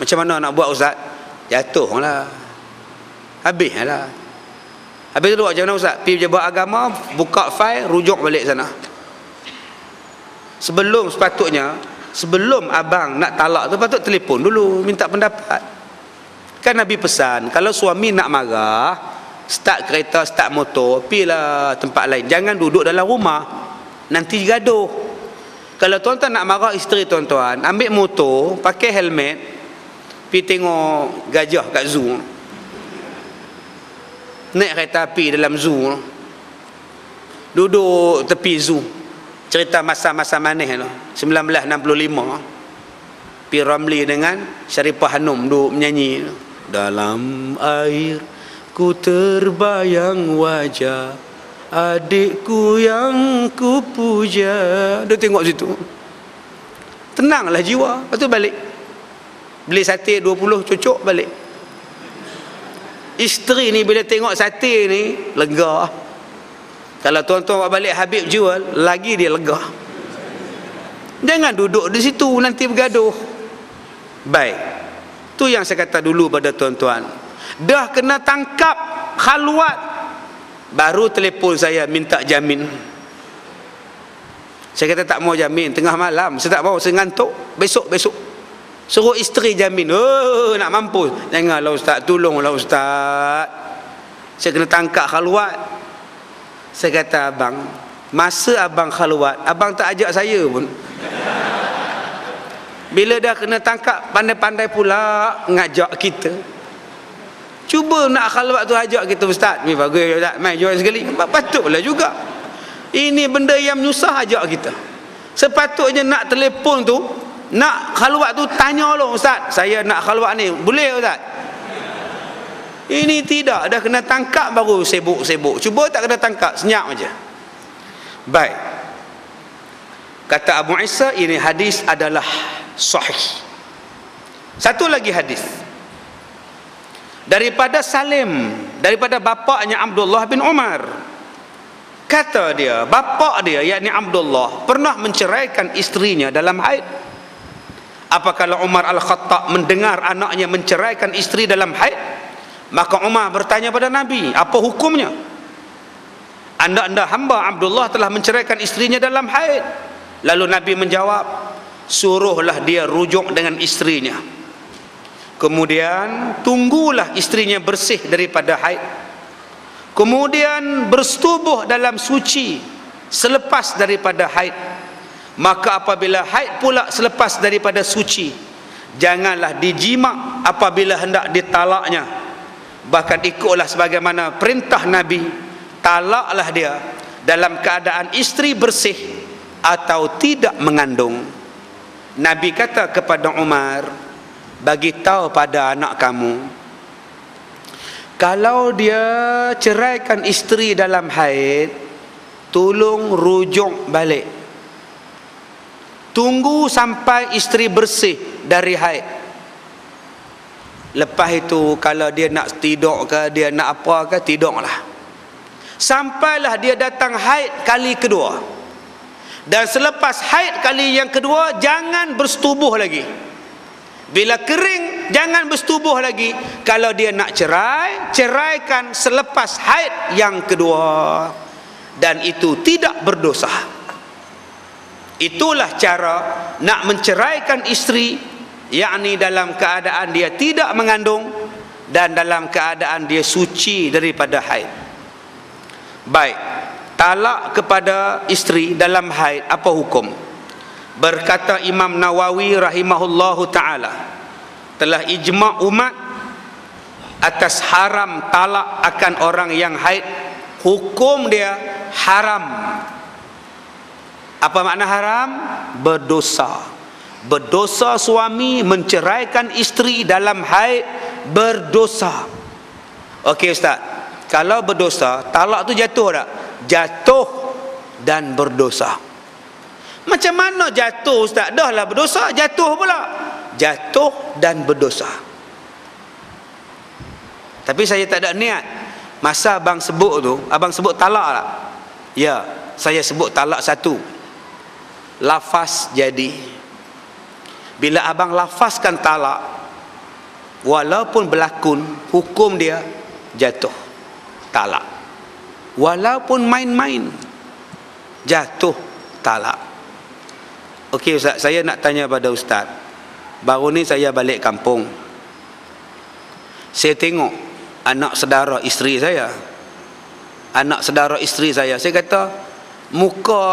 S1: Macam mana nak buat ustaz? Jatuhlah, habislah. Habis tu buat macam mana ustaz? Pergi pejabat agama, buka fail, rujuk balik sana. Sebelum abang nak talak tu, patut telefon dulu, minta pendapat. Kan Nabi pesan, kalau suami nak marah, start kereta, start motor, pergilah tempat lain. Jangan duduk dalam rumah, nanti gaduh. Kalau tuan-tuan nak marah isteri tuan-tuan, ambil motor, pakai helmet, pergi tengok gajah kat zoo, naik kereta api dalam zoo, duduk tepi zoo, cerita masa-masa manis tu 1965, P. Ramlee dengan Sharifah Hanum duduk menyanyi. Dalam air ku terbayang wajah adikku yang ku puja. Dia tengok situ, tenanglah jiwa. Lepas tu balik, beli sate 20 cucuk balik. Isteri ni bila tengok sate ni lega. Kalau tuan-tuan buat balik Habib jual, lagi dia lega. Jangan duduk di situ nanti bergaduh. Baik, tu yang saya kata dulu pada tuan-tuan. Dah kena tangkap khalwat, baru telefon saya minta jamin. Saya kata tak mau jamin, tengah malam saya tak mau, saya ngantuk. Besok suruh isteri jamin. Oh, nak mampus. Janganlah ustaz, tolonglah ustaz, saya kena tangkap khalwat. Saya kata, abang, masa abang khalwat, abang tak ajak saya pun. Bila dah kena tangkap, pandai-pandai pula ngajak kita. Cuba nak khalwat tu ajak kita, ustaz, ni bagus ustaz, mai join sekali. Patutlah juga. Ini benda yang menyusah, ajak kita. Sepatutnya nak telefon tu, nak khalwat tu, tanya lo, ustaz, saya nak khalwat ni, boleh ustaz? Ini tidak, dah kena tangkap baru sibuk. Cuba tak kena tangkap, senyap aja. Baik, kata Abu Isa, ini hadis adalah sahih. Satu lagi hadis daripada Salim, daripada bapaknya Abdullah bin Umar. Kata dia, bapak dia yakni Abdullah pernah menceraikan isterinya dalam haid. Apakala Umar Al-Khattab mendengar anaknya menceraikan isteri dalam haid, maka Umar bertanya pada Nabi, apa hukumnya? Anda hamba Abdullah telah menceraikan isterinya dalam haid. Lalu Nabi menjawab, suruhlah dia rujuk dengan isterinya, kemudian tunggulah isterinya bersih daripada haid, kemudian bersetubuh dalam suci selepas daripada haid. Maka apabila haid pula selepas daripada suci, janganlah dijima apabila hendak ditalaknya. Bahkan ikutlah sebagaimana perintah Nabi, talaklah dia dalam keadaan isteri bersih atau tidak mengandung. Nabi kata kepada Umar, bagi tahu pada anak kamu, kalau dia ceraikan isteri dalam haid, tolong rujuk balik. Tunggu sampai isteri bersih dari haid. Lepas itu kalau dia nak tidur ke, dia nak apa ke, tidurlah. Sampailah dia datang haid kali kedua. Dan selepas haid kali yang kedua, jangan bersetubuh lagi. Bila kering, jangan bersetubuh lagi. Kalau dia nak cerai, ceraikan selepas haid yang kedua. Dan itu tidak berdosa. Itulah cara nak menceraikan isteri, yakni dalam keadaan dia tidak mengandung dan dalam keadaan dia suci daripada haid. Baik, talak kepada isteri dalam haid, apa hukum? Berkata Imam Nawawi rahimahullahu ta'ala, telah ijma' umat atas haram talak akan orang yang haid. Hukum dia haram. Apa makna haram? Berdosa. Berdosa suami menceraikan isteri dalam haid, berdosa. Okey Ustaz, kalau berdosa, talak tu jatuh tak? Jatuh dan berdosa. Macam mana jatuh Ustaz? Dah lah berdosa, jatuh pula. Jatuh dan berdosa. Tapi saya tak ada niat. Masa abang sebut tu, abang sebut talak tak? Ya, saya sebut talak satu. Lafaz jadi. Bila abang lafazkan talak, walaupun berlakon, hukum dia jatuh talak. Walaupun main-main, jatuh talak. Okey Ustaz, saya nak tanya pada Ustaz. Baru ni saya balik kampung. Saya tengok anak saudara isteri saya. Anak saudara isteri saya kata, muka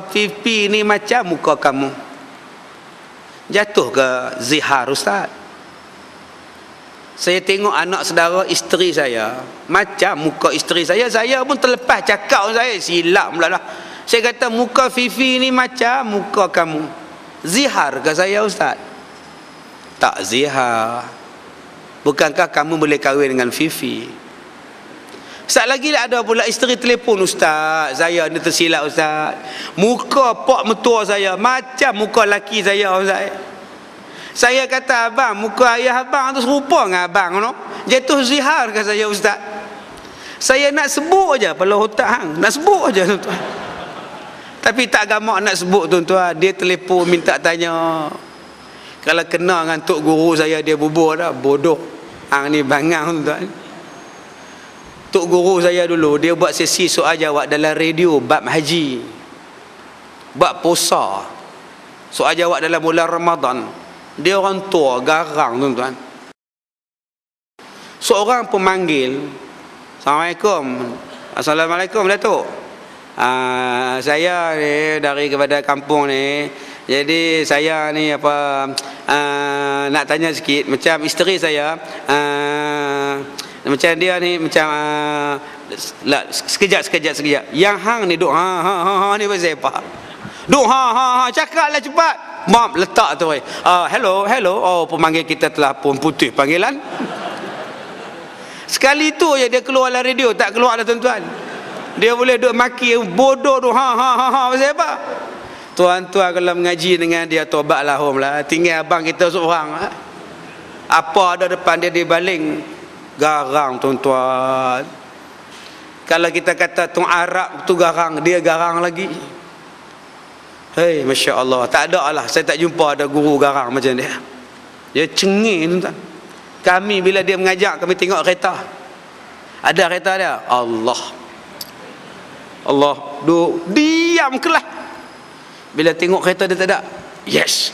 S1: pipi ni macam muka kamu. Jatuh ke zihar Ustaz? Saya tengok anak saudara isteri saya macam muka isteri saya. Saya pun terlepas cakap saya, silap pula lah. Saya kata muka Fifi ni macam muka kamu. Zihar ke saya Ustaz? Tak zihar. Bukankah kamu boleh kahwin dengan Fifi? Sekejap lagi ada pula isteri telefon, Ustaz, saya ni tersilap Ustaz. Muka pak mertua saya macam muka laki saya Ustaz. Saya kata, abang, muka ayah abang tu serupa dengan abang no? Jatuh zihar ke saya Ustaz? Saya nak sebut aja pala otak hang, nak sebut aja tuan-tuan. Tapi tak gamak nak sebut tuan-tuan. Dia telefon minta tanya. Kalau kena dengan tok guru saya, dia bubur dah. Bodoh. Hang ni bangang tuan-tuan. Tok guru saya dulu, dia buat sesi soal jawab dalam radio bab haji, bab puasa, soal jawab dalam bulan Ramadan. Dia orang tua, garang tuan-tuan. Seorang pemanggil, Assalamualaikum. Assalamualaikum Datuk. Saya ni dari kepada kampung ni. Jadi saya ni nak tanya sikit. Macam isteri saya, macam dia ni macam sekejap. Yang hang ni duk ni pasal apa? Duk cakaplah cepat. Map letak tu. Hello. Oh, pemanggil kita telah pun putih panggilan. Sekali tu je dia keluar dalam radio, tak keluar dah tuan-tuan. Dia boleh duk maki bodoh tu pasal apa? Tuan-tuan kalau mengaji dengan dia, tobatlah lah. Tinggal abang kita seorang. Apa ada depan dia dibaling. Garang tuan-tuan. Kalau kita kata tuan Arab tu garang, dia garang lagi. Hei, Masya Allah. Tak ada lah, saya tak jumpa ada guru garang macam dia. Dia cengih tuan-tuan. Kami bila dia mengajak, kami tengok kereta. Ada kereta dia, Allah duk diam kelah. Bila tengok kereta dia tak ada, yes,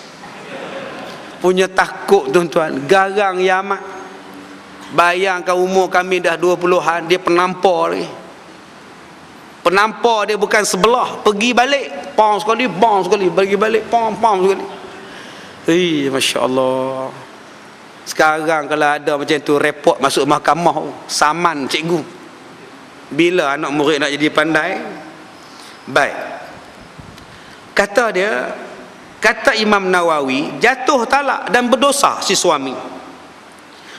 S1: punya takut tuan-tuan. Garang yang amat. Bayangkan umur kami dah 20-an, dia penampar lagi. Penampar dia bukan sebelah, pergi balik, pom sekali, pergi balik, pom sekali. Hei, Masya Allah. Sekarang kalau ada macam tu, report masuk mahkamah, saman cikgu. Bila anak murid nak jadi pandai? Baik. Kata Imam Nawawi, jatuh talak dan berdosa si suami.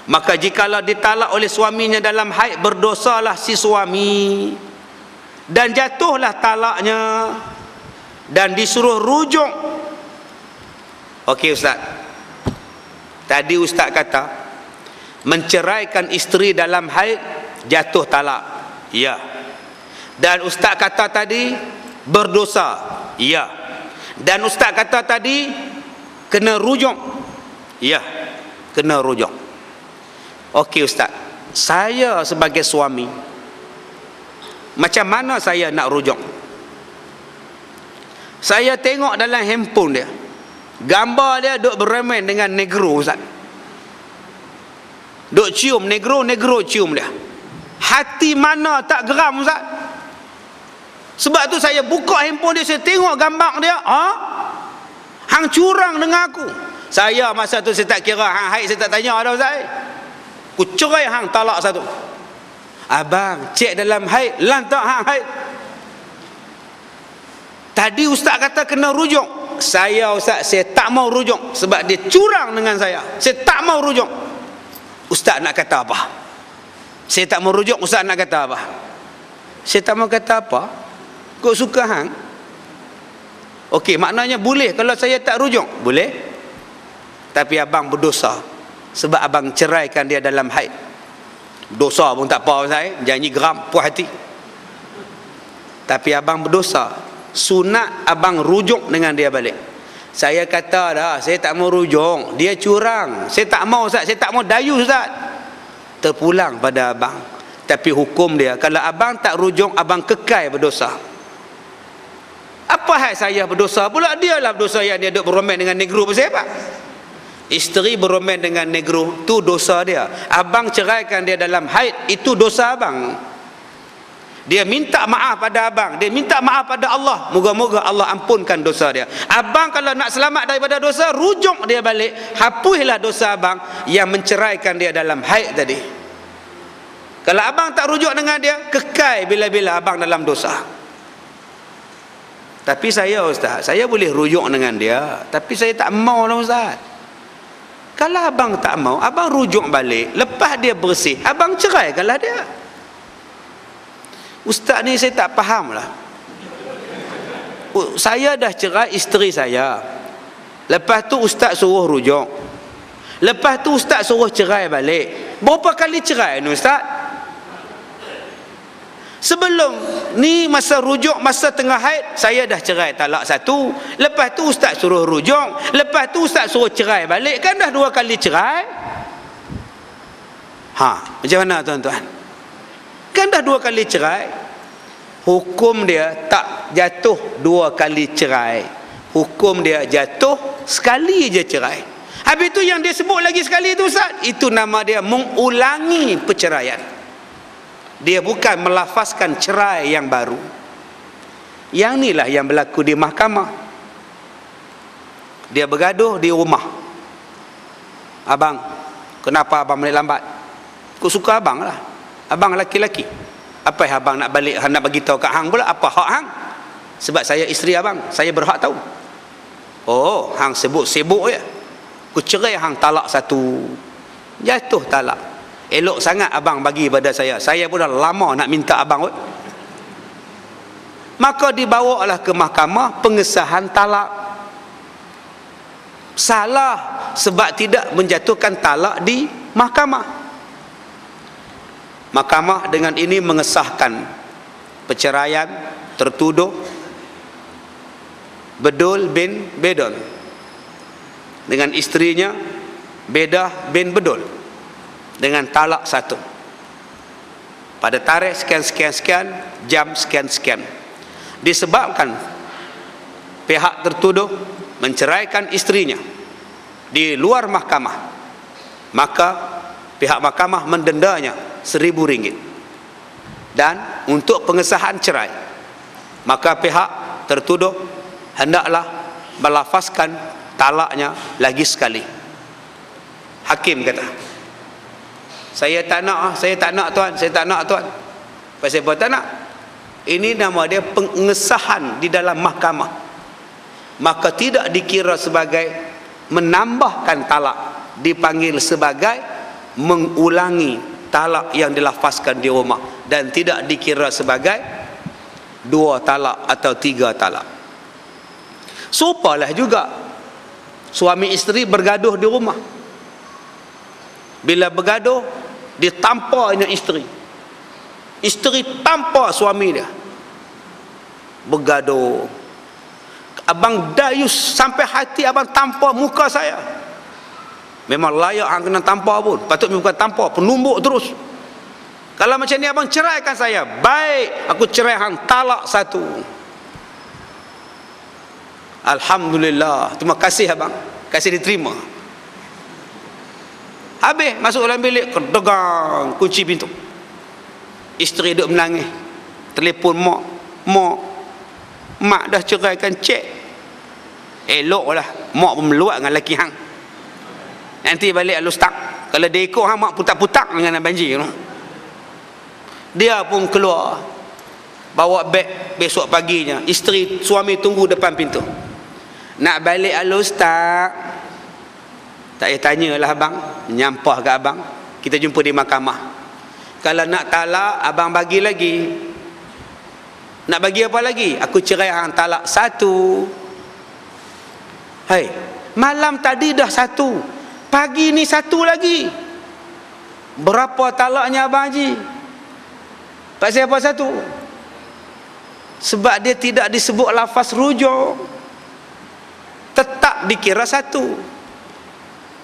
S1: Maka jikalau ditalak oleh suaminya dalam haid, berdosalah si suami. Dan jatuhlah talaknya. Dan disuruh rujuk. Okey Ustaz. Tadi Ustaz kata, menceraikan isteri dalam haid, jatuh talak. Ya. Dan Ustaz kata tadi, berdosa. Ya. Dan Ustaz kata tadi, kena rujuk. Ya. Kena rujuk. Okey Ustaz, saya sebagai suami, macam mana saya nak rujuk? Saya tengok dalam handphone dia, gambar dia duk bermain dengan negro Ustaz. Duk cium negro cium dia. Hati mana tak geram Ustaz? Sebab tu saya buka handphone dia, saya tengok gambar dia. Hang curang dengan aku. Saya masa tu saya tak kira hang haid, saya tak tanya dah Ustaz. Ku cerai hang talak satu. Abang, cek dalam haid, lantak hang haid. Tadi Ustaz kata kena rujuk. Saya Ustaz, saya tak mau rujuk sebab dia curang dengan saya. Saya tak mau rujuk. Ustaz nak kata apa? Saya tak mau rujuk, Ustaz nak kata apa? Saya tak mau kata apa? Kau suka hang? Okey, maknanya boleh kalau saya tak rujuk? Boleh. Tapi abang berdosa sebab abang ceraikan dia dalam haid. Dosa pun tak apa saya, janji geram, puas hati. Tapi abang berdosa. Sunat abang rujuk dengan dia balik. Saya kata dah, saya tak mau rujuk, dia curang. Saya tak mau Ustaz, saya tak mau dayu Ustaz. Terpulang pada abang. Tapi hukum dia, kalau abang tak rujuk, abang kekal berdosa. Apa hal saya berdosa? Pula dia lah berdosa yang dia duduk beromen dengan negro pasal apa? Isteri beromen dengan negro, tu dosa dia. Abang ceraikan dia dalam haid, itu dosa abang. Dia minta maaf pada abang, dia minta maaf pada Allah. Moga-moga Allah ampunkan dosa dia. Abang kalau nak selamat daripada dosa, rujuk dia balik, hapuslah dosa abang yang menceraikan dia dalam haid tadi. Kalau abang tak rujuk dengan dia, kekal bila-bila abang dalam dosa. Tapi saya Ustaz, saya boleh rujuk dengan dia, tapi saya tak mau lah Ustaz. Kalau abang tak mau, abang rujuk balik, lepas dia bersih, abang ceraikanlah dia. Ustaz ni saya tak faham lah. Saya dah cerai isteri saya, lepas tu Ustaz suruh rujuk, lepas tu Ustaz suruh cerai balik. Berapa kali cerai ni Ustaz? Sebelum ni masa rujuk, masa tengah haid, saya dah cerai talak satu. Lepas tu Ustaz suruh rujuk, lepas tu Ustaz suruh cerai balik. Kan dah 2 kali cerai. Macam mana tuan-tuan? Kan dah 2 kali cerai. Hukum dia tak jatuh 2 kali cerai. Hukum dia jatuh sekali je cerai. Habis tu yang dia sebut lagi sekali tu Ustaz, itu nama dia mengulangi perceraian. Dia bukan melafazkan cerai yang baru. Yang inilah yang berlaku di mahkamah. Dia bergaduh di rumah. Abang, kenapa abang balik lambat? Kau suka abang lah. Abang laki-laki. Apa yang abang nak balik, nak bagi tahu kat hang pula? Apa hak hang? Sebab saya isteri abang, saya berhak tahu. Oh, hang sebut-sebut je. Ku cerai hang talak satu. Jatuh talak. Elok sangat abang bagi pada saya. Saya pun dah lama nak minta abang. Maka dibawalah ke mahkamah pengesahan talak. Salah sebab tidak menjatuhkan talak di mahkamah. Mahkamah dengan ini mengesahkan perceraian tertuduh Bedul bin Bedon dengan isterinya Bedah bin Bedul dengan talak satu pada tarikh sekian-sekian-sekian, jam sekian-sekian. Disebabkan pihak tertuduh menceraikan isterinya di luar mahkamah, maka pihak mahkamah mendendanya RM1,000. Dan untuk pengesahan cerai, maka pihak tertuduh hendaklah melafazkan talaknya lagi sekali. Hakim kata, saya tak nak tuan, saya tak nak tuan. Pasal apa tak nak? Ini nama dia pengesahan di dalam mahkamah. Maka tidak dikira sebagai menambahkan talak, dipanggil sebagai mengulangi talak yang dilafazkan di rumah, dan tidak dikira sebagai 2 talak atau 3 talak. Sopalah juga suami isteri bergaduh di rumah. Bila bergaduh, ditampaknya isteri. Isteri tampar suami dia. Bergaduh. Abang dayus sampai hati abang tampar muka saya. Memang layak hang kena tampar pun. Patut bukan tampar, penumbuk terus. Kalau macam ni abang ceraikan saya. Baik, aku cerai hang talak satu. Alhamdulillah. Terima kasih abang. Kasih diterima. Habis masuk dalam bilik, kedegang kunci pintu. Isteri duduk menangis. Telefon mak. Mak, mak dah ceraikan cik, eloklah mak pun meluat dengan lelaki hang. Nanti balik alus tak, kalau dia ikut hang mak putak-putak dengan banjir tu. Dia pun keluar bawa beg. Besok paginya isteri suami tunggu depan pintu. Nak balik alus tak? Tak payah tanyalah abang, menyampah ke abang, kita jumpa di mahkamah. Kalau nak talak abang bagi lagi. Nak bagi apa lagi? Aku cerai hang talak 1. Hai, malam tadi dah 1, pagi ni 1 lagi. Berapa talaknya abang Haji? Pasal apa 1? Sebab dia tidak disebut lafaz rujuk, tetap dikira 1.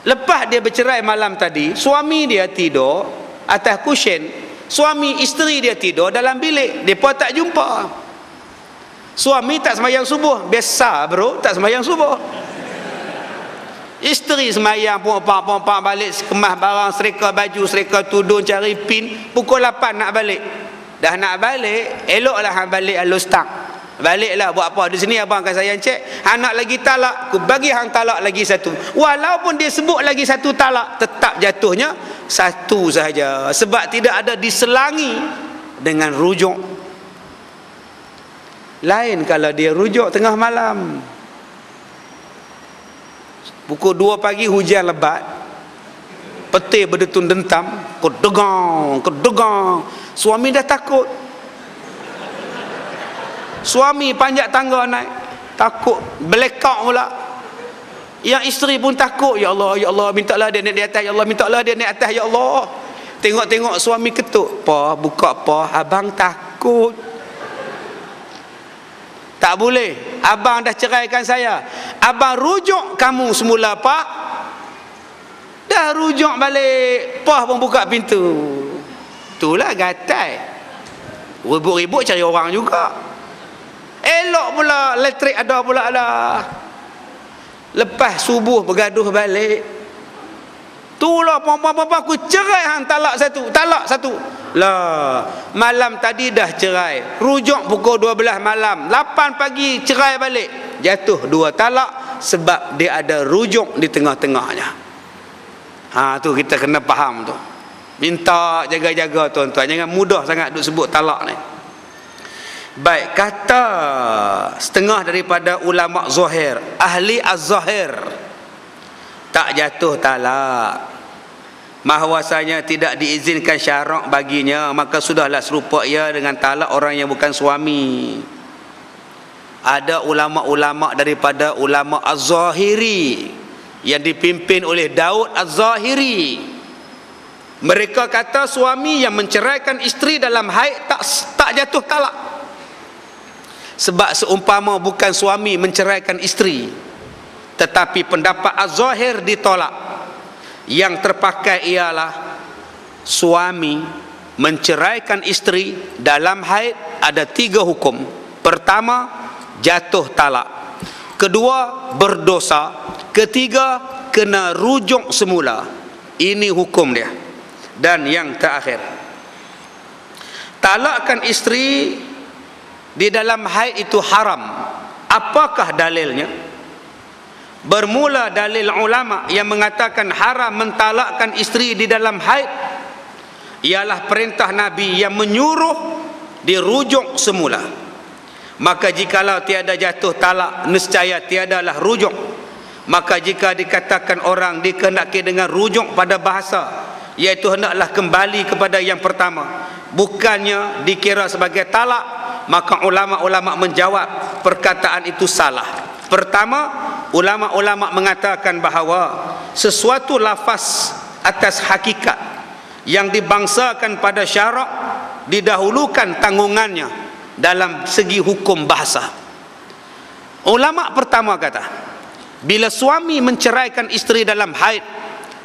S1: Lepas dia bercerai malam tadi, suami dia tidur atas kusyen, suami isteri dia tidur dalam bilik, mereka tak jumpa. Suami tak sembahyang subuh, biasa bro, tak sembahyang subuh. Isteri sembahyang pompak balik, kemas barang, serika baju, serika tudung, cari pin, pukul 8 nak balik. Dah nak balik, eloklah hang balik alus tak. Baliklah buat apa di sini abang akan sayang cek. Hang nak lagi talak, aku bagi hang talak lagi 1. Walaupun dia sebut lagi 1 talak, tetap jatuhnya 1 sahaja. Sebab tidak ada diselangi dengan rujuk. Lain kalau dia rujuk tengah malam. Pukul 2 pagi hujan lebat, petir berdetun dentam, kedegang. Suami dah takut. Suami panjat tangga naik, takut, blackout pula. Yang isteri pun takut, ya Allah, mintalah dia naik di atas, ya Allah, mintalah dia naik atas, ya Allah. Tengok-tengok suami ketuk, "Pa, buka pa, abang takut." Tak boleh, abang dah ceraikan saya. Abang rujuk kamu semula, Pak. Dah rujuk balik, Pa pun buka pintu. Itulah gatai. Ribut-ribut cari orang juga. Elok pula elektrik ada pula lah. Lepas subuh bergaduh balik. Itulah perempuan-perempuan, aku cerai hang talak 1. Talak 1. Lah, malam tadi dah cerai. Rujuk pukul 12 malam. 8 pagi cerai balik. Jatuh 2 talak sebab dia ada rujuk di tengah-tengahnya. Tu kita kena faham tu. Minta jaga-jaga tuan-tuan, jangan mudah sangat duk sebut talak ni. Baik, kata setengah daripada ulama zahir, ahli az-zahir, tak jatuh talak, bahwasanya tidak diizinkan syarak baginya, maka sudahlah serupa ia dengan talak orang yang bukan suami. Ada ulama-ulama daripada ulama az-zahiri yang dipimpin oleh Daud az-Zahiri. Mereka kata suami yang menceraikan isteri dalam haid tak jatuh talak. Sebab seumpama bukan suami menceraikan isteri, tetapi pendapat az-zahir ditolak. Yang terpakai ialah suami menceraikan isteri dalam haid ada 3 hukum. Pertama, jatuh talak. Kedua, berdosa. Ketiga, kena rujuk semula. Ini hukum dia. Dan yang terakhir, talakkan isteri di dalam haid itu haram. Apakah dalilnya? Bermula dalil ulama yang mengatakan haram mentalakkan isteri di dalam haid ialah perintah Nabi yang menyuruh dirujuk semula. Maka jikalau tiada jatuh talak, nescaya tiadalah rujuk. Maka jika dikatakan orang dikehendaki dengan rujuk pada bahasa, iaitu hendaklah kembali kepada yang pertama, bukannya dikira sebagai talak, maka ulama-ulama menjawab perkataan itu salah. Pertama, ulama-ulama mengatakan bahawa sesuatu lafaz atas hakikat yang dibangsakan pada syarak didahulukan tanggungannya dalam segi hukum bahasa. Ulama pertama kata, bila suami menceraikan isteri dalam haid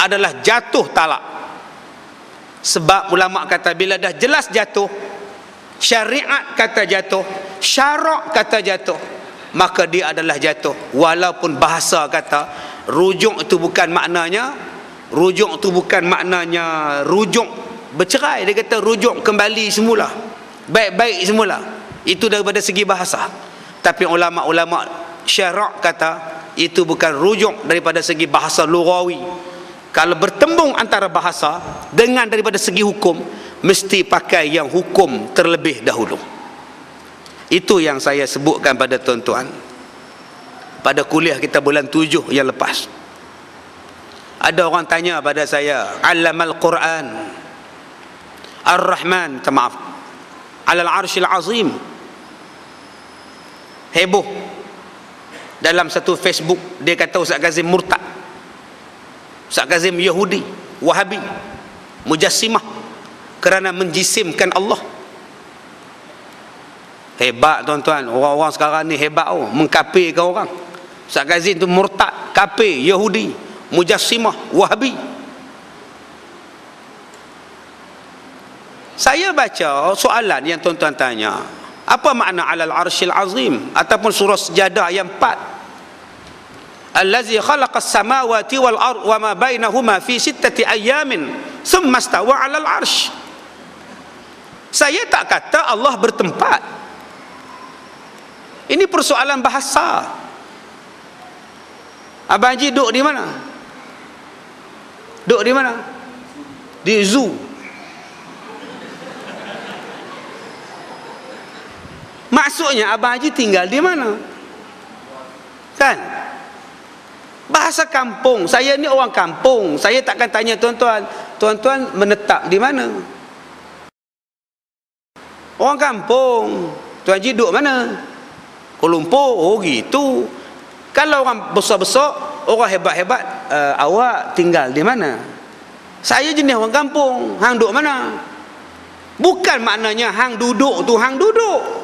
S1: adalah jatuh talak. Sebab ulama kata bila dah jelas jatuh, syariat kata jatuh, syarak kata jatuh, maka dia adalah jatuh. Walaupun bahasa kata rujuk itu bukan maknanya rujuk bercerai, dia kata rujuk kembali semula, baik-baik semula. Itu daripada segi bahasa. Tapi ulama-ulama syarak kata itu bukan rujuk daripada segi bahasa lughawi. Kalau bertembung antara bahasa dengan daripada segi hukum, mesti pakai yang hukum terlebih dahulu. Itu yang saya sebutkan pada tuan-tuan pada kuliah kita bulan 7 yang lepas. Ada orang tanya pada saya, Allamal Quran Ar-Rahman, maaf, Alal Arshil Azim. Heboh dalam satu Facebook, dia kata Ustaz Kazim murtad, Ustaz Kazim Yahudi, Wahabi, Mujassimah, kerana menjisimkan Allah. Hebat tuan-tuan, orang-orang sekarang ni hebat, mengkafirkan orang. Ustaz Kazim tu murtad, kafir, Yahudi, Mujassimah, Wahabi. Saya baca soalan yang tuan-tuan tanya, apa makna Alal Arshil Azim, ataupun surah Sejadah yang 4, Allazi khalaqas samawati wal ard wa ma bainahuma fi 6 ayamin thumma stawa 'alal arsh. Saya tak kata Allah bertempat. Ini persoalan bahasa. Abang Haji duduk di mana? Duduk di mana? Di zoo. Maksudnya Abang Haji tinggal di mana? Kan? Bahasa kampung. Saya ni orang kampung. Saya takkan tanya tuan-tuan, tuan-tuan menetap di mana? Orang kampung. Tuan Haji duduk mana? Kuala Lumpur. Oh gitu. Kalau orang besar-besar, orang hebat-hebat, awak tinggal di mana? Saya jenis orang kampung. Hang duduk mana? Bukan maknanya hang duduk tu hang duduk.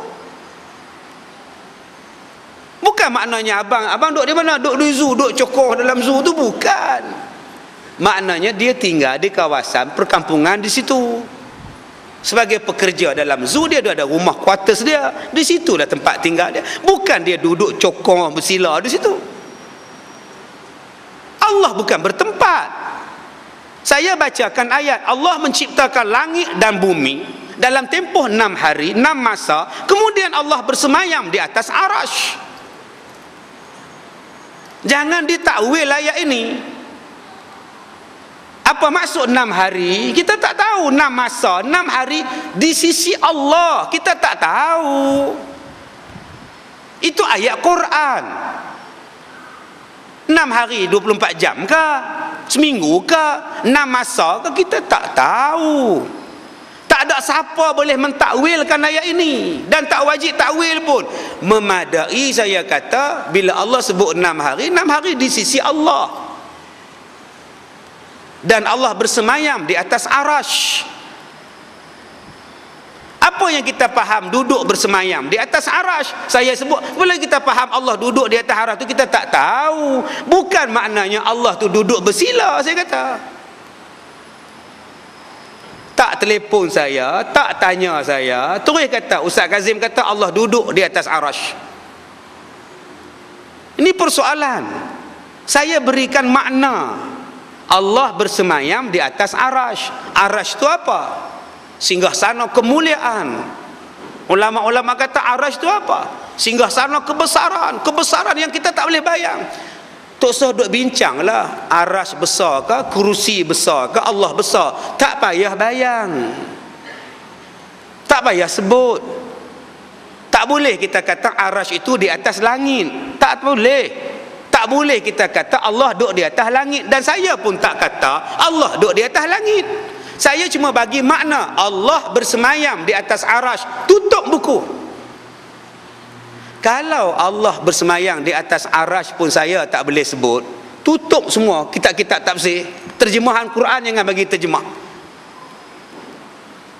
S1: Bukan maknanya abang duduk di mana? Duduk di zoo, duduk cokoh dalam zoo tu, bukan. Maknanya dia tinggal di kawasan perkampungan di situ. Sebagai pekerja dalam zoo, dia ada rumah quarters dia. Di situlah tempat tinggal dia. Bukan dia duduk cokoh bersila di situ. Allah bukan bertempat. Saya bacakan ayat, Allah menciptakan langit dan bumi dalam tempoh 6 hari, 6 masa. Kemudian Allah bersemayam di atas arasy. Jangan ditakwil ayat ini. Apa maksud 6 hari? Kita tak tahu. 6 masa, 6 hari di sisi Allah, kita tak tahu. Itu ayat Quran. 6 hari 24 jam ke? Seminggu ke? 6 masa ke? Kita tak tahu. Tak ada siapa boleh mentakwilkan ayat ini, dan tak wajib takwil pun. Memadai saya kata bila Allah sebut 6 hari di sisi Allah, dan Allah bersemayam di atas arasy. Apa yang kita faham duduk bersemayam di atas arasy? Saya sebut, bila kita faham Allah duduk di atas arasy tu, kita tak tahu. Bukan maknanya Allah tu duduk bersila, saya kata. Tak telefon saya, tak tanya saya, terus kata Ustaz Kazim kata Allah duduk di atas arasy. Ini persoalan. Saya berikan makna Allah bersemayam di atas arasy. Arasy itu apa? Singgasana kemuliaan. Ulama-ulama kata arasy itu apa? Singgasana kebesaran. Kebesaran yang kita tak boleh bayang. Tak usah duk bincang lah arasy besar ke, kerusi besar ke, Allah besar. Tak payah bayang, tak payah sebut. Tak boleh kita kata arasy itu di atas langit. Tak boleh. Tak boleh kita kata Allah duduk di atas langit. Dan saya pun tak kata Allah duduk di atas langit. Saya cuma bagi makna Allah bersemayam di atas arasy. Tutup buku. Kalau Allah bersemayam di atas arasy pun saya tak boleh sebut. Tutup semua kitab-kitab tafsir. Terjemahan Quran jangan bagi terjemah.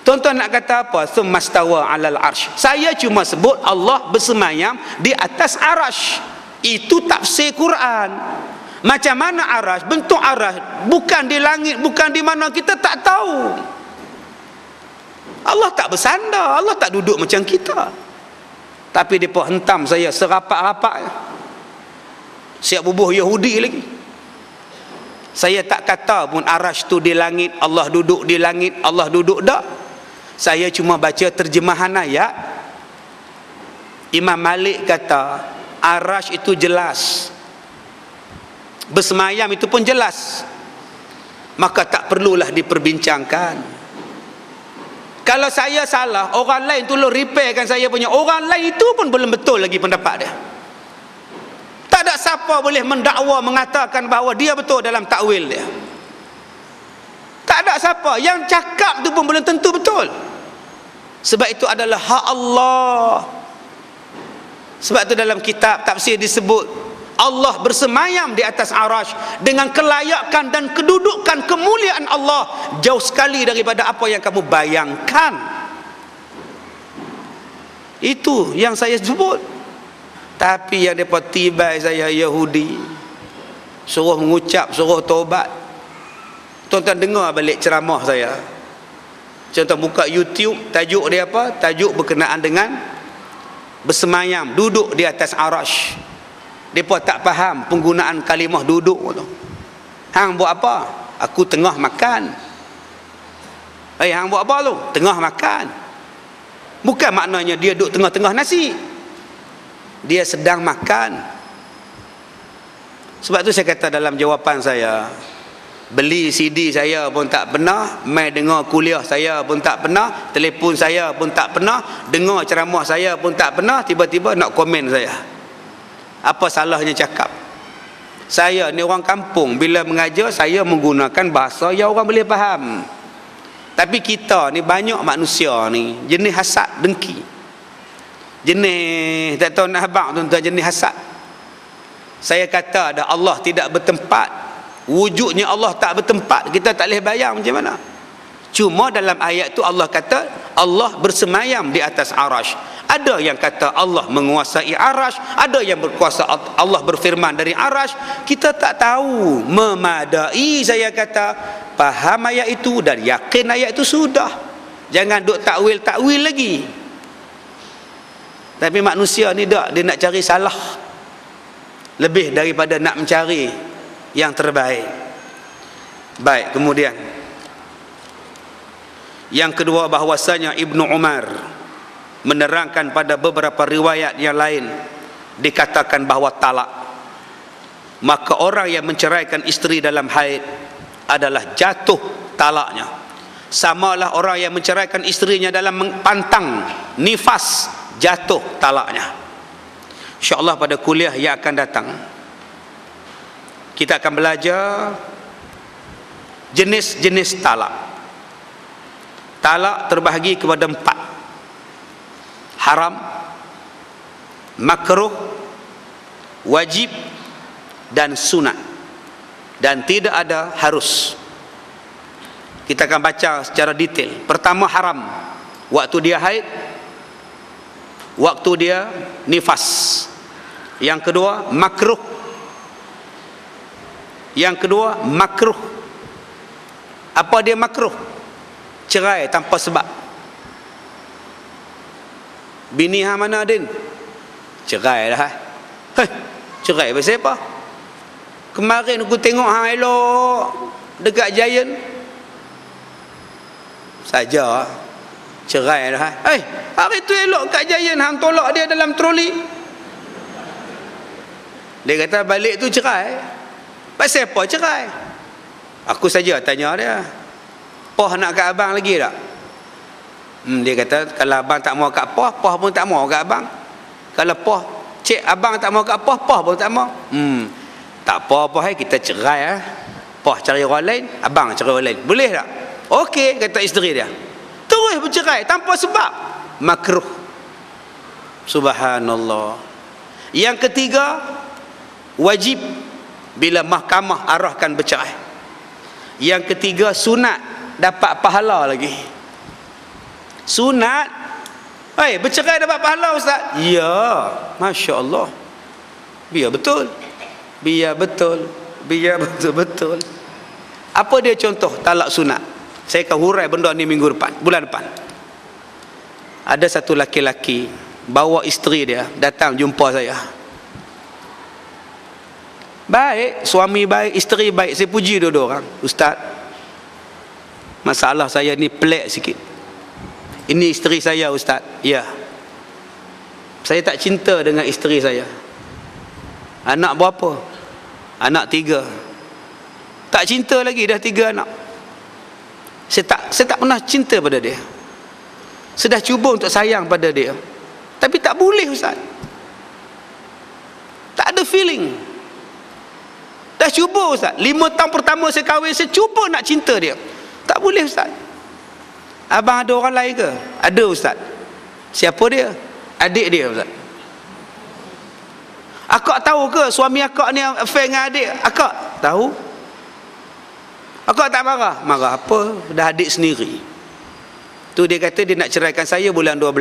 S1: Tuan-tuan nak kata apa? Tsummastawa 'alal arsh. Saya cuma sebut Allah bersemayam di atas arasy. Itu tafsir Quran. Macam mana arasy? Bentuk arasy bukan di langit, bukan di mana, kita tak tahu. Allah tak bersandar, Allah tak duduk macam kita. Tapi mereka hentam saya serapat-rapat, siap bubuh Yahudi lagi. Saya tak kata pun arasy tu di langit, Allah duduk di langit, Allah duduk tak. Saya cuma baca terjemahan ayat Imam Malik kata arash itu jelas, bersemayam itu pun jelas, maka tak perlulah diperbincangkan. Kalau saya salah, orang lain tolong repairkan saya punya. Orang lain itu pun belum betul lagi pendapat dia. Tak ada siapa boleh mendakwa mengatakan bahawa dia betul dalam takwil dia. Tak ada siapa. Yang cakap tu pun belum tentu betul. Sebab itu adalah hak Allah. Sebab itu dalam kitab tafsir disebut Allah bersemayam di atas arash dengan kelayakan dan kedudukan kemuliaan Allah jauh sekali daripada apa yang kamu bayangkan. Itu yang saya sebut. Tapi yang mereka tibai saya Yahudi, suruh mengucap, suruh taubat. Tuan-tuan dengar balik ceramah saya. Contoh buka YouTube, tajuk dia apa? Tajuk berkenaan dengan bersemayam, duduk di atas arash. Mereka tak faham penggunaan kalimah duduk tu. Hang buat apa? Aku tengah makan. Hang buat apa tu? Tengah makan. Bukan maknanya dia duduk tengah-tengah nasi. Dia sedang makan. Sebab tu saya kata dalam jawapan saya, beli CD saya pun tak pernah, mai dengar kuliah saya pun tak pernah, telefon saya pun tak pernah, dengar ceramah saya pun tak pernah, tiba-tiba nak komen saya. Apa salahnya cakap? Saya ni orang kampung, bila mengajar saya menggunakan bahasa yang orang boleh faham. Tapi kita ni banyak manusia ni jenis hasad, dengki. Jenis tak tahu nak habaq tuan-tuan, jenis hasad. Saya kata ada Allah tidak bertempat, wujudnya Allah tak bertempat, kita tak boleh bayang macam mana. Cuma dalam ayat tu Allah kata Allah bersemayam di atas arash. Ada yang kata Allah menguasai arash, ada yang berkuasa Allah berfirman dari arash. Kita tak tahu. Memadai saya kata faham ayat itu dan yakin ayat itu sudah. Jangan duk takwil-takwil lagi. Tapi manusia ni tak, dia nak cari salah lebih daripada nak mencari yang terbaik. Baik, kemudian yang kedua, bahwasanya Ibnu Umar menerangkan pada beberapa riwayat yang lain dikatakan bahawa talak, maka orang yang menceraikan isteri dalam haid adalah jatuh talaknya. Samalah orang yang menceraikan isterinya dalam pantang nifas, jatuh talaknya. InsyaAllah pada kuliah yang akan datang kita akan belajar jenis-jenis talak. Talak terbahagi kepada 4: haram, makruh, wajib dan sunat, dan tidak ada harus. Kita akan baca secara detail. Pertama, haram, waktu dia haid, waktu dia nifas. Yang kedua, makruh. Yang kedua, makruh. Apa dia makruh? Cerai tanpa sebab. Bini hang mana Din? Cerai dah. Cerai pasal apa? Kemarin aku tengok hang elok dekat Giant saja. Cerai dah. Hari tu elok kat Giant, hang tolak dia dalam troli. Dia kata balik tu cerai. Pasal apa cerai? Aku saja tanya dia, Poh nak kat abang lagi tak? Dia kata kalau abang tak mau kat Poh, Poh pun tak mau kat abang. Kalau Poh cik abang tak mau kat Poh, Poh pun tak mau. Tak apa-apa, kita cerai. Poh cari orang lain, abang cari orang lain. Boleh tak? Okey, kata isteri dia. Terus bercerai tanpa sebab. Makruh. Subhanallah. Yang ketiga, wajib bila mahkamah arahkan bercerai. Yang ketiga, sunat, dapat pahala lagi. Sunat, bercerai dapat pahala Ustaz? Ya, Masya Allah. Biar betul. Biar betul. Biar betul-betul. Apa dia contoh talak sunat? Saya akan hurai benda ni minggu depan, bulan depan. Ada satu laki-laki bawa isteri dia datang jumpa saya. Baik, suami baik, isteri baik. Saya puji dua-dua orang. Ustaz, masalah saya ni pelik sikit. Ini isteri saya Ustaz. Ya. Saya tak cinta dengan isteri saya. Anak berapa? Anak 3. Tak cinta lagi, dah 3 anak. Saya tak pernah cinta pada dia. Saya dah cuba untuk sayang pada dia, tapi tak boleh Ustaz. Tak ada feeling. Dah cuba Ustaz, 5 tahun pertama saya kahwin, saya cuba nak cinta dia, tak boleh Ustaz. Abang ada orang lain ke? Ada Ustaz. Siapa dia? Adik dia Ustaz. Akak tahu ke suami akak ni affair dengan adik akak? Tahu. Akak tak marah? Marah apa? Dah adik sendiri. Tu dia kata dia nak ceraikan saya bulan 12.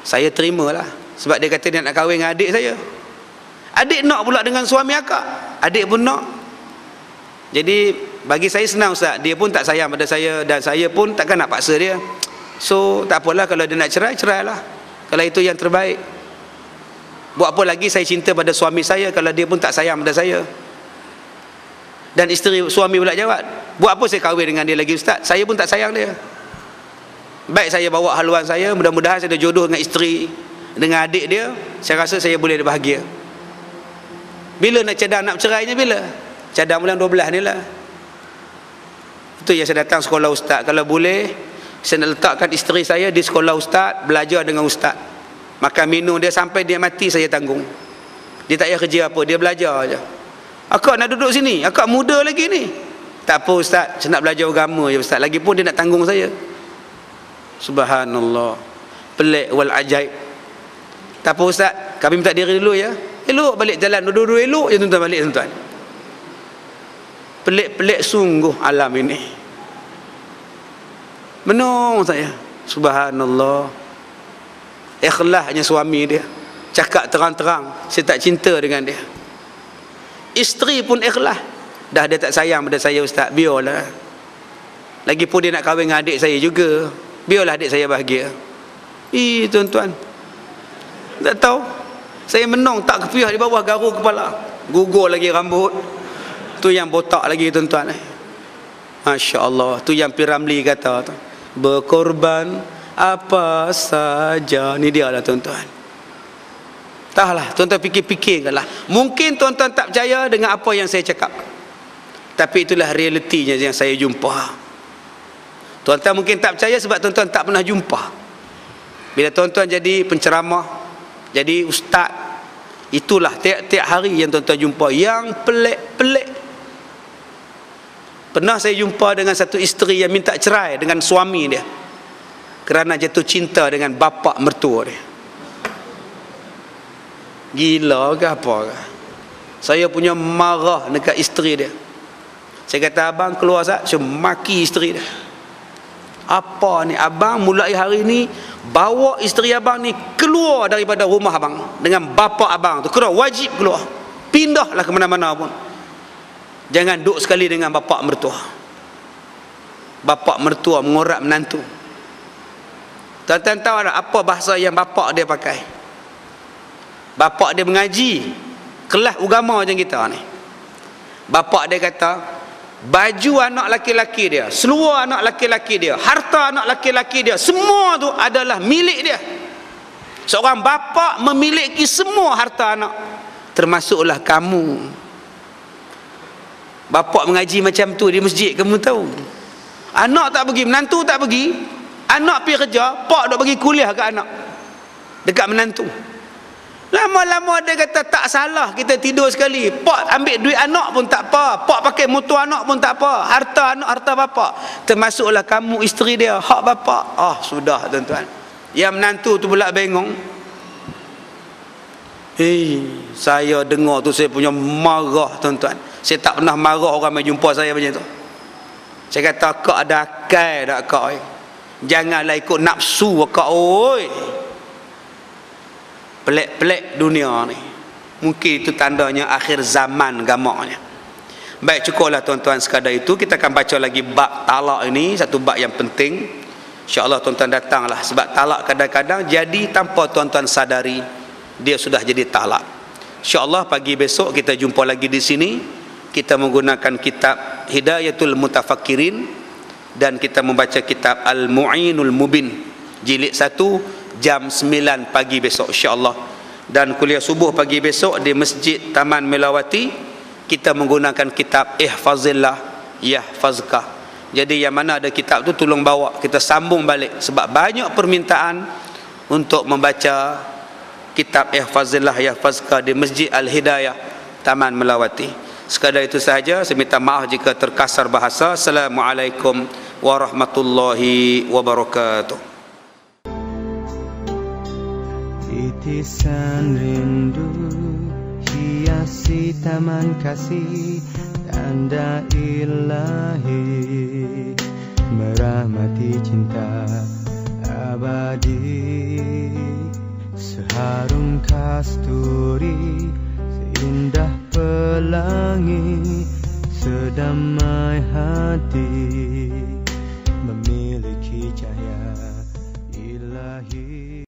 S1: Saya terimalah, sebab dia kata dia nak kahwin dengan adik saya. Adik nak pula dengan suami akak, adik pun nak. Jadi bagi saya senang Ustaz, dia pun tak sayang pada saya, dan saya pun takkan nak paksa dia. So tak apalah, kalau dia nak cerai, cerailah, kalau itu yang terbaik. Buat apa lagi saya cinta pada suami saya kalau dia pun tak sayang pada saya. Dan isteri suami pula jawab, buat apa saya kahwin dengan dia lagi Ustaz, saya pun tak sayang dia. Baik saya bawa haluan saya, mudah-mudahan saya ada jodoh dengan isteri, dengan adik dia, saya rasa saya boleh bahagia. Bila nak cadang nak bercerainya bila? Cadang bulan 12 ni lah. Itu yang saya datang sekolah ustaz. Kalau boleh, saya nak letakkan isteri saya di sekolah ustaz, belajar dengan ustaz. Makan minum dia sampai dia mati saya tanggung. Dia tak payah kerja apa, dia belajar aja. Akak nak duduk sini, akak muda lagi ni. Tak apa ustaz, saya nak belajar agama je ustaz. Lagipun dia nak tanggung saya. Subhanallah, pelik wal ajaib. Tak apa ustaz, kami minta diri dulu ya. Elok balik jalan, duduk-duduk elok je tuan-tuan balik tuan-tuan. Pelik-pelik sungguh alam ini. Menung saya. Subhanallah. Ikhlasnya suami dia, cakap terang-terang saya tak cinta dengan dia. Isteri pun ikhlas, dah dia tak sayang pada saya ustaz, biarlah. Lagipun dia nak kahwin dengan adik saya juga, biarlah adik saya bahagia. Tuan-tuan, tak tahu, saya menung tak kepiah di bawah garu kepala, gugur lagi rambut. Tu yang botak lagi tuan-tuan. Masya Allah. Tu yang Piramli kata tu, berkorban apa saja. Ni dia lah tuan-tuan. Entahlah, tuan-tuan fikir-fikirkanlah. Mungkin tuan-tuan tak percaya dengan apa yang saya cakap, tapi itulah realitinya yang saya jumpa. Tuan-tuan mungkin tak percaya sebab tuan-tuan tak pernah jumpa. Bila tuan-tuan jadi penceramah, jadi ustaz, itulah tiap-tiap hari yang tuan-tuan jumpa yang pelik-pelik. Pernah saya jumpa dengan satu isteri yang minta cerai dengan suami dia kerana jatuh cinta dengan bapa mertua dia. Gila ke apa ke? Saya punya marah dekat isteri dia. Saya kata, abang keluar Ustaz. Saya maki isteri dia. Apa ni abang, mulai hari ni bawa isteri abang ni keluar daripada rumah abang dengan bapa abang tu. Keluar, wajib keluar. Pindahlah ke mana-mana pun. Jangan duduk sekali dengan bapa mertua. Bapa mertua mengorak menantu. Tuan-tuan tahu tak apa bahasa yang bapa dia pakai? Bapa dia mengaji kelas agama macam kita ni. Bapa dia kata, baju anak laki-laki dia, seluar anak laki-laki dia, harta anak laki-laki dia, semua tu adalah milik dia. Seorang bapa memiliki semua harta anak, termasuklah kamu. Bapa mengaji macam tu di masjid, kamu tahu. Anak tak pergi, menantu tak pergi, anak pergi kerja, pak dok bagi kuliah ke anak dekat menantu. Lama-lama dia kata, tak salah kita tidur sekali, pak ambil duit anak pun tak apa, pak pakai motor anak pun tak apa, harta anak, harta bapa, termasuklah kamu isteri dia, hak bapa. Sudah tuan-tuan. Yang menantu tu pula bengong. Saya dengar tu saya punya marah tuan-tuan. Saya tak pernah marah orang yang jumpa saya macam tu. Saya kata, akak ada akal tak akak? Janganlah ikut nafsu akak. Oi, pelik-pelik dunia ni. Mungkin itu tandanya akhir zaman gamaknya. Baik, cukuplah tuan-tuan sekadar itu. Kita akan baca lagi bab talak ini, satu bab yang penting. InsyaAllah tuan-tuan datanglah. Sebab talak kadang-kadang jadi tanpa tuan-tuan sadari, dia sudah jadi talak. InsyaAllah pagi besok kita jumpa lagi di sini. Kita menggunakan kitab Hidayatul Mutafakkirin dan kita membaca kitab Al-Mu'inul Mubin jilid 1, jam 9 pagi besok insya-Allah. Dan kuliah subuh pagi besok di Masjid Taman Melawati kita menggunakan kitab Ihfazillah Yahfazka. Jadi yang mana ada kitab tu tolong bawa, kita sambung balik sebab banyak permintaan untuk membaca kitab Ihfazillah Yahfazka di Masjid Al-Hidayah Taman Melawati. Sekadar itu sahaja, saya minta maaf jika terkasar bahasa. Assalamualaikum warahmatullahi wabarakatuh.
S2: Titisan rindu hiasi taman kasih, tanda ilahi merahmati cinta abadi. Seharum kasturi, seindah pelangi, sedamai hati memiliki cahaya ilahi.